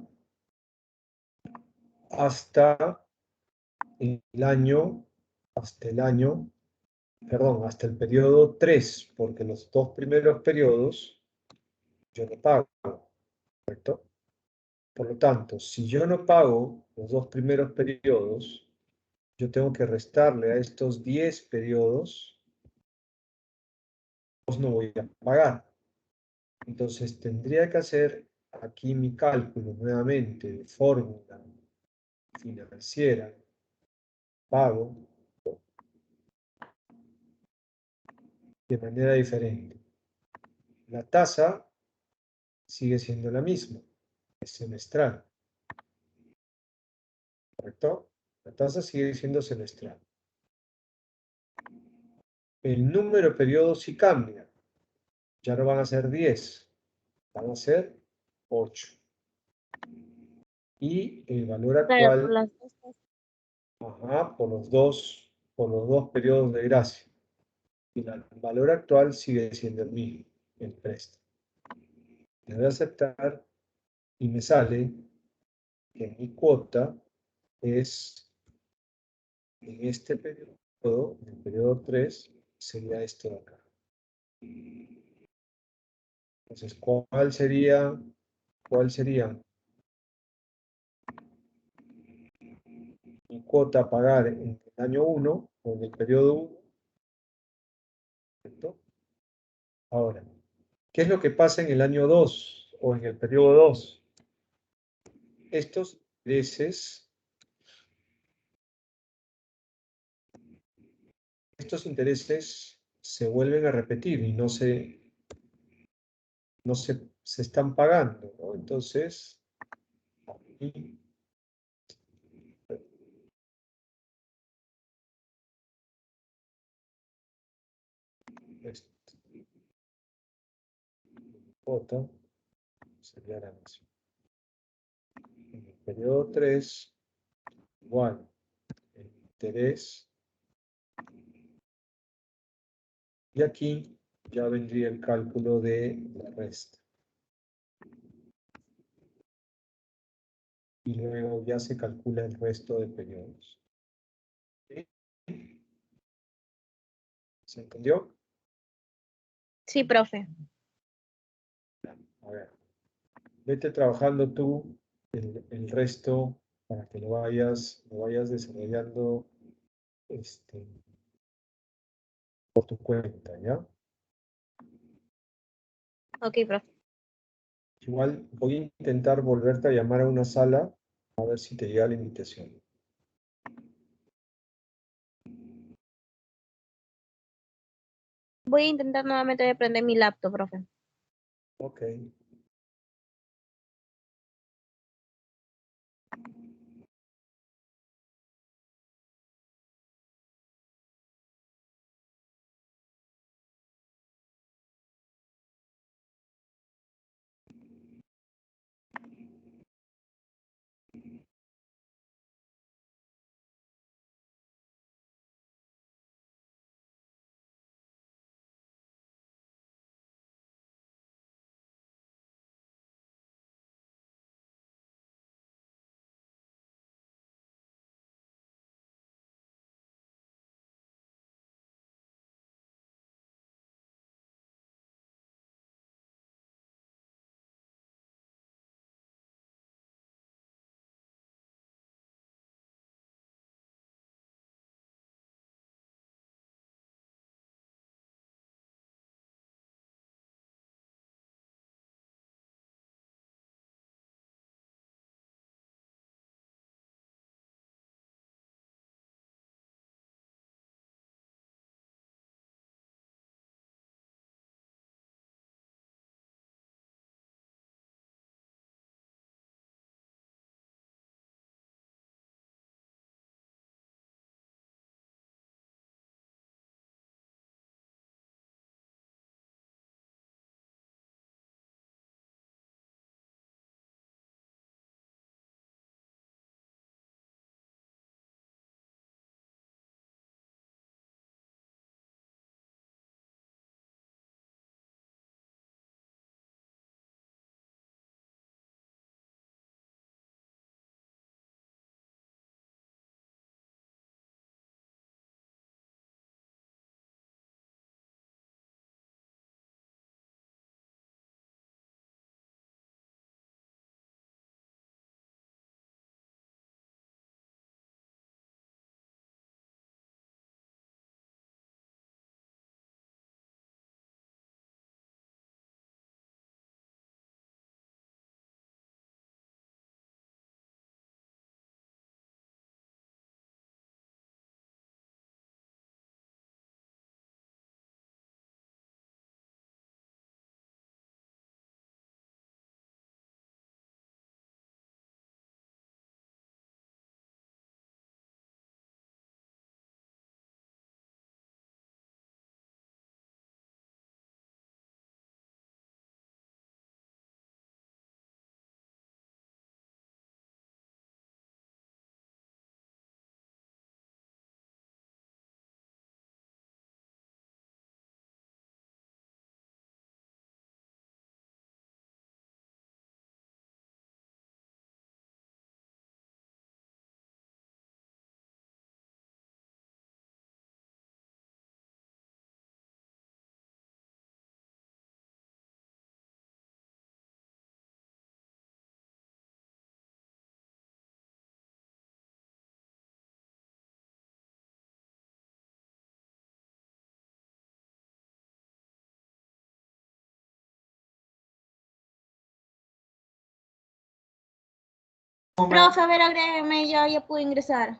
hasta hasta el año, perdón, hasta el periodo 3, porque los dos primeros periodos yo no pago, ¿correcto? Por lo tanto, si yo no pago los dos primeros periodos, yo tengo que restarle a estos 10 periodos, pues no voy a pagar. Entonces tendría que hacer aquí mi cálculo nuevamente de fórmula financiera, pago, de manera diferente. La tasa sigue siendo la misma, es semestral, ¿correcto? La tasa sigue siendo semestral. El número de periodos sí cambia. Ya no van a ser 10, van a ser 8. Y el valor Claro, por actual, las dos cosas. ajá, por los dos periodos de gracia. Y el valor actual sigue siendo el mismo, el préstamo. Le voy a aceptar y me sale que mi cuota es en este periodo, en el periodo 3, sería esto de acá. Entonces, cuál sería mi cuota a pagar en el año 1 o en el periodo 1? ¿Correcto? Ahora, ¿qué es lo que pasa en el año 2 o en el periodo 2? Estos intereses se vuelven a repetir y no se están pagando, ¿no? Entonces, Y esto, foto, sería la misma. En el periodo 3, igual, el interés. Y aquí ya vendría el cálculo de la resta. Y luego ya se calcula el resto de periodos. ¿Sí? ¿Se entendió? Sí, profe. A ver, vete trabajando tú el resto para que lo vayas desarrollando por tu cuenta, ¿ya? Ok, profe. Igual voy a intentar volverte a llamar a una sala a ver si te llega la invitación. Voy a intentar nuevamente prender mi laptop, profe. Ok. Profe, a ver, agrégame, ya pude ingresar.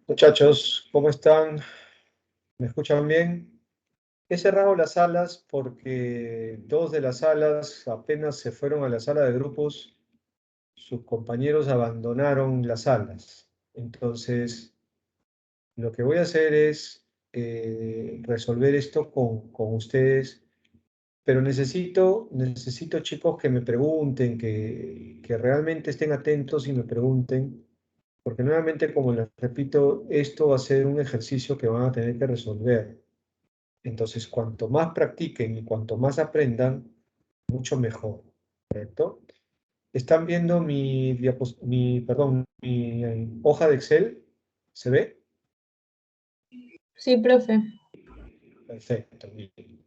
Muchachos, ¿cómo están? ¿Me escuchan bien? He cerrado las salas porque dos de las salas apenas se fueron a la sala de grupos, sus compañeros abandonaron las salas. Entonces, lo que voy a hacer es resolver esto con ustedes, pero necesito chicos que me pregunten, que realmente estén atentos y me pregunten, porque nuevamente, como les repito, esto va a ser un ejercicio que van a tener que resolver. Entonces, cuanto más practiquen y cuanto más aprendan, mucho mejor, ¿correcto? ¿Están viendo mi hoja de Excel? ¿Se ve? Sí, profe. Perfecto. Bien.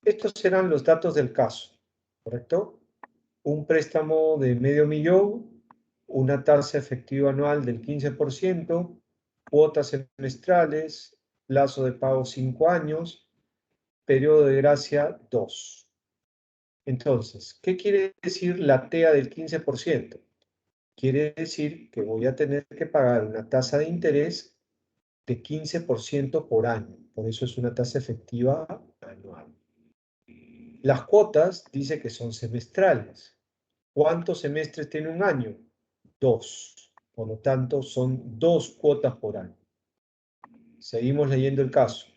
Estos serán los datos del caso, ¿correcto? Un préstamo de $500,000, una tasa efectiva anual del 15%, cuotas semestrales, plazo de pago 5 años, periodo de gracia 2. Entonces, ¿qué quiere decir la TEA del 15%? Quiere decir que voy a tener que pagar una tasa de interés de 15% por año. Por eso es una tasa efectiva anual. Las cuotas dice que son semestrales. ¿Cuántos semestres tiene un año? 2. Por lo tanto, son 2 cuotas por año. Seguimos leyendo el caso.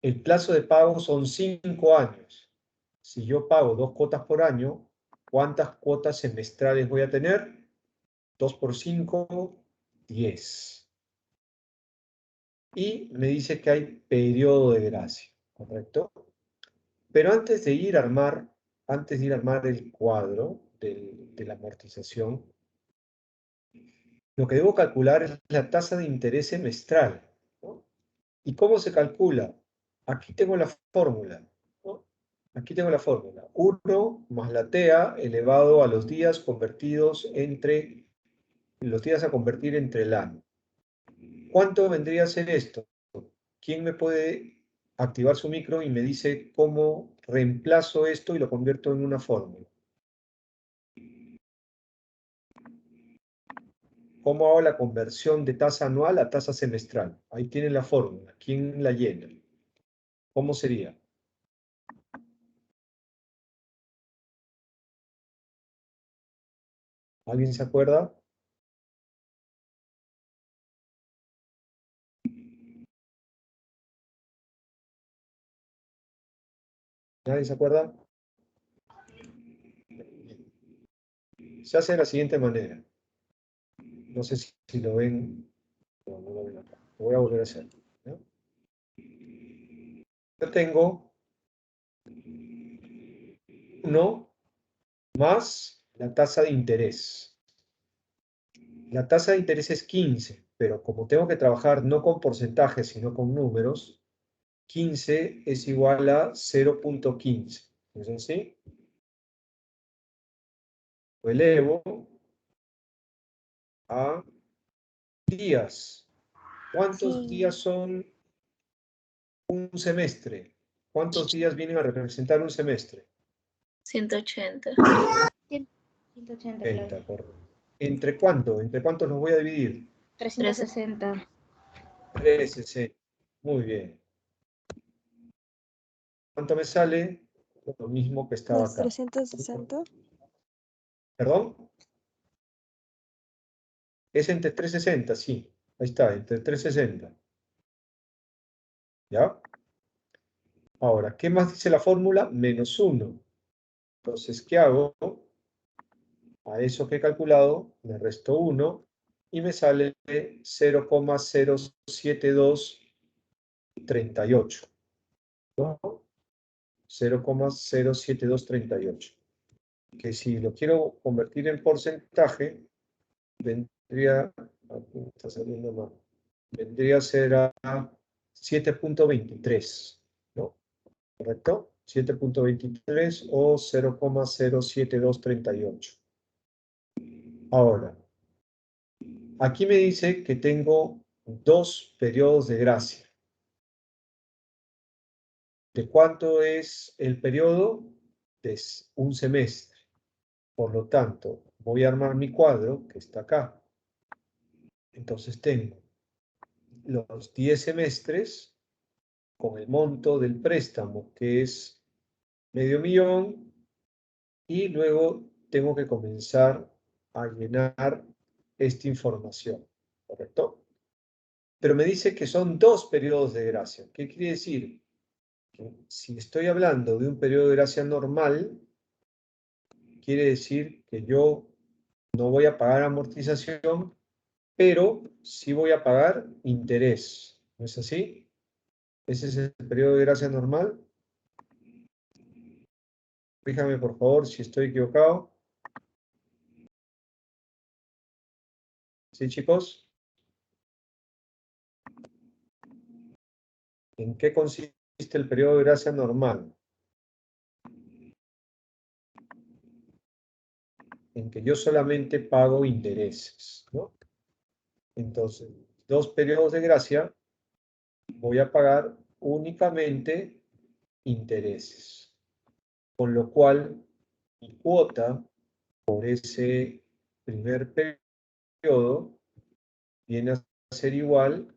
El plazo de pago son 5 años. Si yo pago 2 cuotas por año, ¿cuántas cuotas semestrales voy a tener? 2 por 5, 10. Y me dice que hay periodo de gracia, ¿correcto? Pero antes de ir a armar el cuadro de la amortización, lo que debo calcular es la tasa de interés semestral, ¿no? ¿Y cómo se calcula? Aquí tengo la fórmula, ¿no? Aquí tengo la fórmula. 1 más la TEA elevado a los días convertidos entre, los días a convertir entre el año. ¿Cuánto vendría a ser esto? ¿Quién me puede activar su micro y me dice cómo reemplazo esto y lo convierto en una fórmula? ¿Cómo hago la conversión de tasa anual a tasa semestral? Ahí tienen la fórmula. ¿Quién la llena? ¿Cómo sería? ¿Alguien se acuerda? ¿Nadie se acuerda? Se hace de la siguiente manera. No sé si lo ven. No, no lo ven acá. Lo voy a volver a hacer, ¿no? Yo tengo 1 más la tasa de interés. La tasa de interés es 15, pero como tengo que trabajar no con porcentajes, sino con números, 15 es igual a 0.15. ¿Es así? Lo elevo a días. ¿Cuántos días son un semestre? ¿Cuántos días vienen a representar un semestre? 180. 180, 30, claro. correcto. ¿Entre cuánto? ¿Entre cuántos los voy a dividir? 360. 360. Muy bien. ¿Cuánto me sale? Lo mismo que estaba Más acá. 360. ¿Perdón? Es entre 360, sí. Ahí está, entre 360. ¿Ya? Ahora, ¿qué más dice la fórmula? Menos 1. Entonces, ¿qué hago? A eso que he calculado, le resto 1 y me sale 0,07238. ¿No? 0,07238. Que si lo quiero convertir en porcentaje, vendría, aquí me está saliendo mal, vendría a ser a 7,23, ¿no? ¿Correcto? 7,23 o 0,07238. Ahora, aquí me dice que tengo 2 periodos de gracia. ¿De cuánto es el periodo? De un semestre. Por lo tanto, voy a armar mi cuadro, que está acá. Entonces tengo los 10 semestres con el monto del préstamo, que es $500,000, y luego tengo que comenzar a llenar esta información, ¿correcto? Pero me dice que son 2 periodos de gracia. ¿Qué quiere decir? Que si estoy hablando de un periodo de gracia normal, quiere decir que yo no voy a pagar amortización, pero sí voy a pagar interés. ¿No es así? Ese es el periodo de gracia normal. Fíjame, por favor, si estoy equivocado. ¿Sí, chicos? ¿En qué consiste el periodo de gracia normal? En que yo solamente pago intereses, ¿no? Entonces, 2 periodos de gracia, voy a pagar únicamente intereses. Con lo cual, mi cuota por ese primer periodo viene a ser igual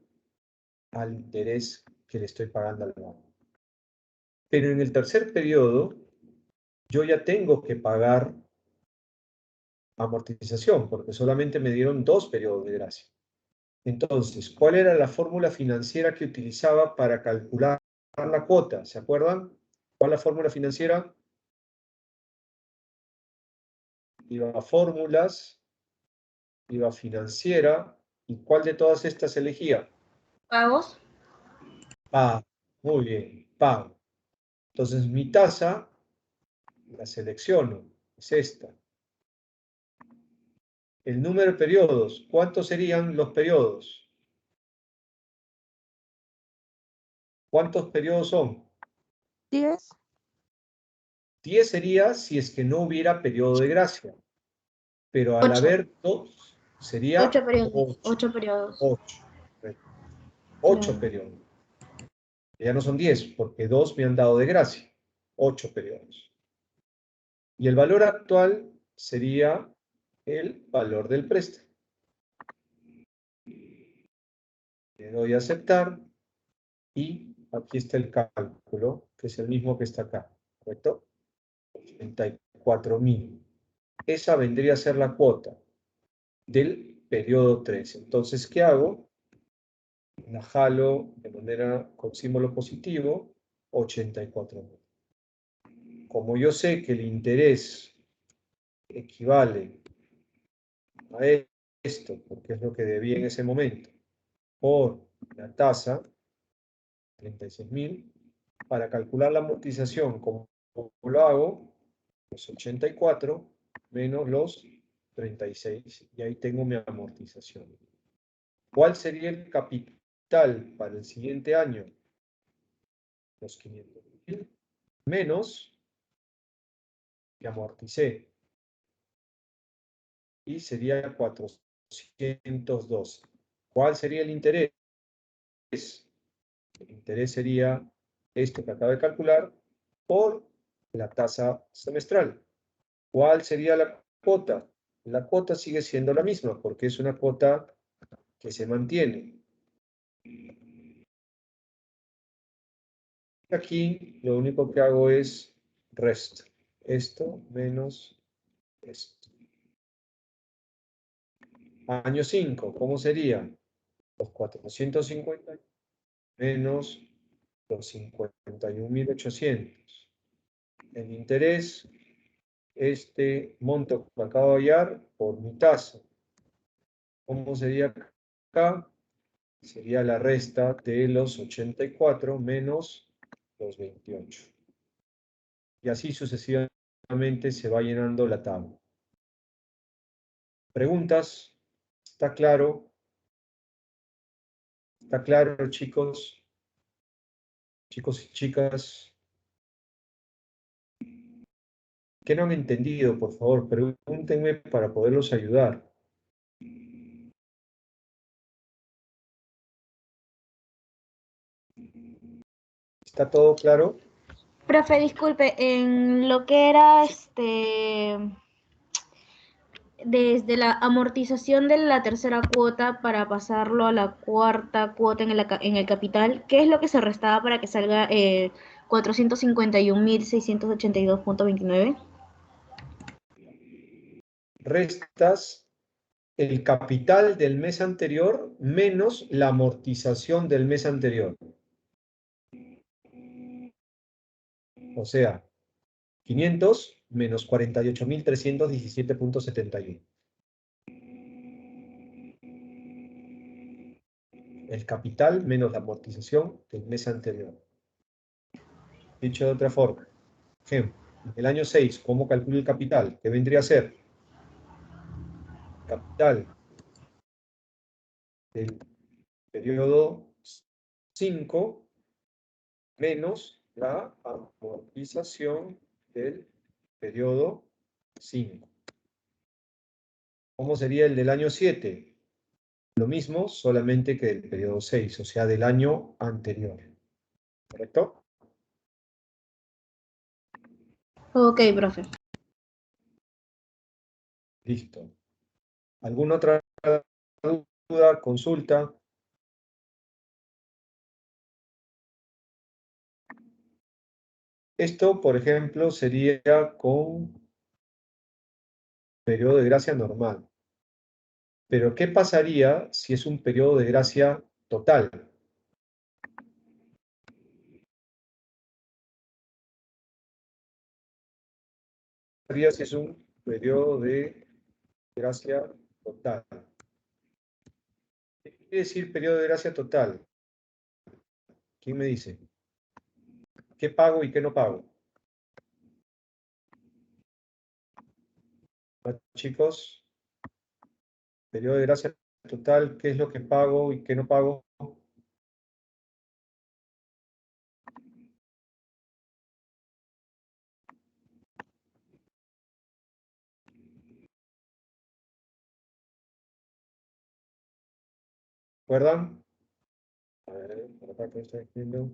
al interés que le estoy pagando al banco. Pero en el tercer periodo, yo ya tengo que pagar amortización, porque solamente me dieron 2 periodos de gracia. Entonces, ¿cuál era la fórmula financiera que utilizaba para calcular la cuota? ¿Se acuerdan? ¿Cuál es la fórmula financiera? Iba a fórmulas, iba a financiera, ¿y cuál de todas estas elegía? ¿Pagos? Pago. Muy bien, pago. Entonces, mi tasa, la selecciono, es esta. El número de periodos, ¿cuántos serían los periodos? ¿Cuántos periodos son? 10. 10 sería si es que no hubiera periodo de gracia. Pero al 8. haber 2, sería 8 periodos. 8. 8 periodos. 8. 8 Claro. periodos. Ya no son 10, porque 2 me han dado de gracia. 8 periodos. Y el valor actual sería el valor del préstamo. Le doy a aceptar y aquí está el cálculo, que es el mismo que está acá, ¿correcto? 84,000. Esa vendría a ser la cuota del periodo 3. Entonces, ¿qué hago? La jalo de manera con símbolo positivo, 84,000. Como yo sé que el interés equivale a esto, porque es lo que debía en ese momento, por la tasa, 36,000, para calcular la amortización, ¿cómo lo hago? Los 84 menos los 36, y ahí tengo mi amortización. ¿Cuál sería el capital para el siguiente año? Los 500,000 menos que amorticé, y sería 412. ¿Cuál sería el interés? El interés sería esto que acabo de calcular por la tasa semestral. ¿Cuál sería la cuota? La cuota sigue siendo la misma porque es una cuota que se mantiene. Aquí lo único que hago es rest. Esto menos esto. Año 5, ¿cómo sería? Los 450 menos los 51.800. El interés, este monto que acabo de hallar por mi tasa. ¿Cómo sería acá? Sería la resta de los 84 menos los 28. Y así sucesivamente se va llenando la tabla. ¿Preguntas? ¿Está claro? ¿Está claro, chicos? Chicos y chicas. ¿Qué no han entendido? Por favor, pregúntenme para poderlos ayudar. ¿Está todo claro? Profe, disculpe, en lo que era desde la amortización de la tercera cuota para pasarlo a la cuarta cuota en el capital, ¿qué es lo que se restaba para que salga 451.682.29? Restas el capital del mes anterior menos la amortización del mes anterior. O sea, 500 menos 48.317.71. El capital menos la amortización del mes anterior. Dicho de otra forma, ejemplo, en el año 6, ¿cómo calculo el capital? ¿Qué vendría a ser? Capital del periodo 5 menos la amortización del periodo 5. ¿Cómo sería el del año 7? Lo mismo, solamente que del periodo 6, o sea, del año anterior. ¿Correcto? Ok, profe. Listo. ¿Alguna otra duda, consulta? Esto, por ejemplo, sería con periodo de gracia normal. Pero, ¿qué pasaría si es un periodo de gracia total? ¿Qué pasaría si es un periodo de gracia total? ¿Qué quiere decir periodo de gracia total? ¿Quién me dice? ¿Qué pago y qué no pago? Chicos, periodo de gracia total, ¿qué es lo que pago y qué no pago? ¿Recuerdan? A ver, por acá que estoy viendo.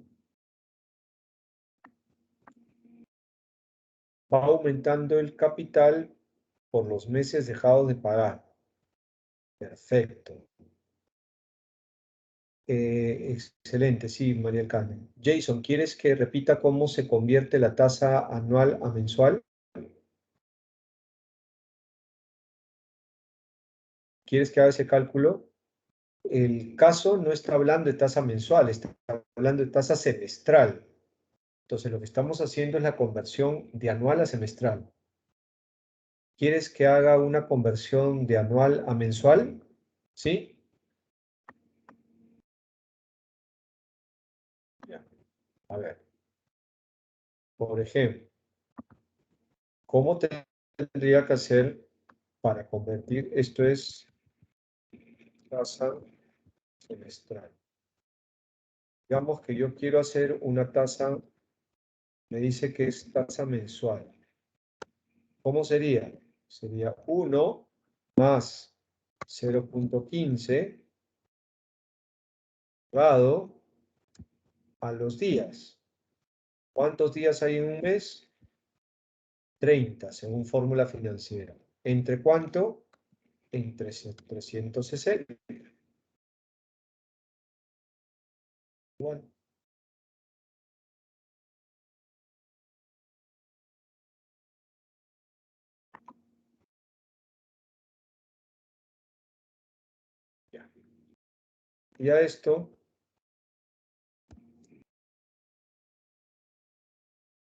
Va aumentando el capital por los meses dejados de pagar. Perfecto. Excelente, sí, María del Carmen. Jason, ¿quieres que repita cómo se convierte la tasa anual a mensual? ¿Quieres que haga ese cálculo? El caso no está hablando de tasa mensual, está hablando de tasa semestral. Entonces, lo que estamos haciendo es la conversión de anual a semestral. ¿Quieres que haga una conversión de anual a mensual? ¿Sí? Ya. A ver. Por ejemplo, ¿cómo tendría que hacer para convertir? Esto es tasa semestral. Digamos que yo quiero hacer una tasa, me dice que es tasa mensual. ¿Cómo sería? Sería 1 más 0.15 elevado a los días. ¿Cuántos días hay en un mes? 30, según fórmula financiera. ¿Entre cuánto? Entre 360. Bueno. Y a esto,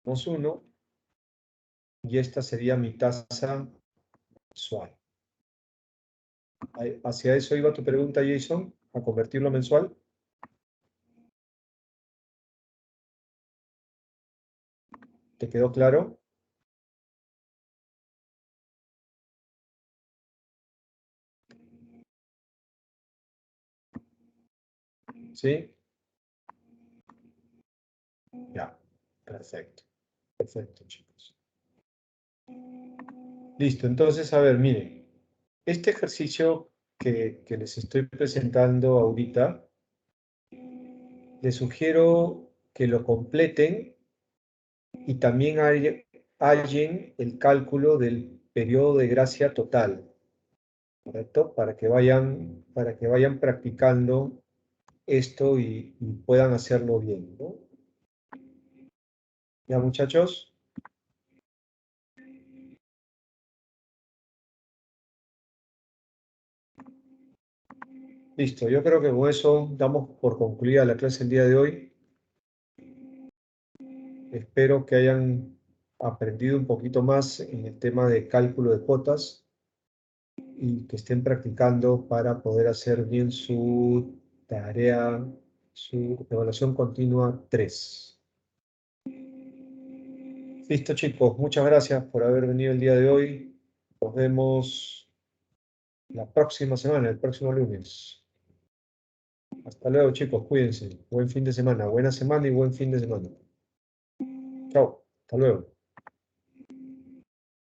damos 1, y esta sería mi tasa mensual. ¿Hacia eso iba tu pregunta, Jason? ¿A convertirlo mensual? ¿Te quedó claro? ¿Sí? Ya, perfecto. Perfecto, chicos. Listo, entonces, a ver, miren. Este ejercicio que les estoy presentando ahorita, les sugiero que lo completen y también hallen el cálculo del periodo de gracia total, ¿correcto? Para que vayan practicando esto y puedan hacerlo bien, ¿no? ¿Ya, muchachos? Listo, yo creo que con eso damos por concluida la clase el día de hoy. Espero que hayan aprendido un poquito más en el tema de cálculo de cuotas y que estén practicando para poder hacer bien su tarea, su evaluación continua 3. Listo, chicos, muchas gracias por haber venido el día de hoy. Nos vemos la próxima semana, el próximo lunes. Hasta luego, chicos, cuídense. Buen fin de semana, buena semana y buen fin de semana. Chao, hasta luego.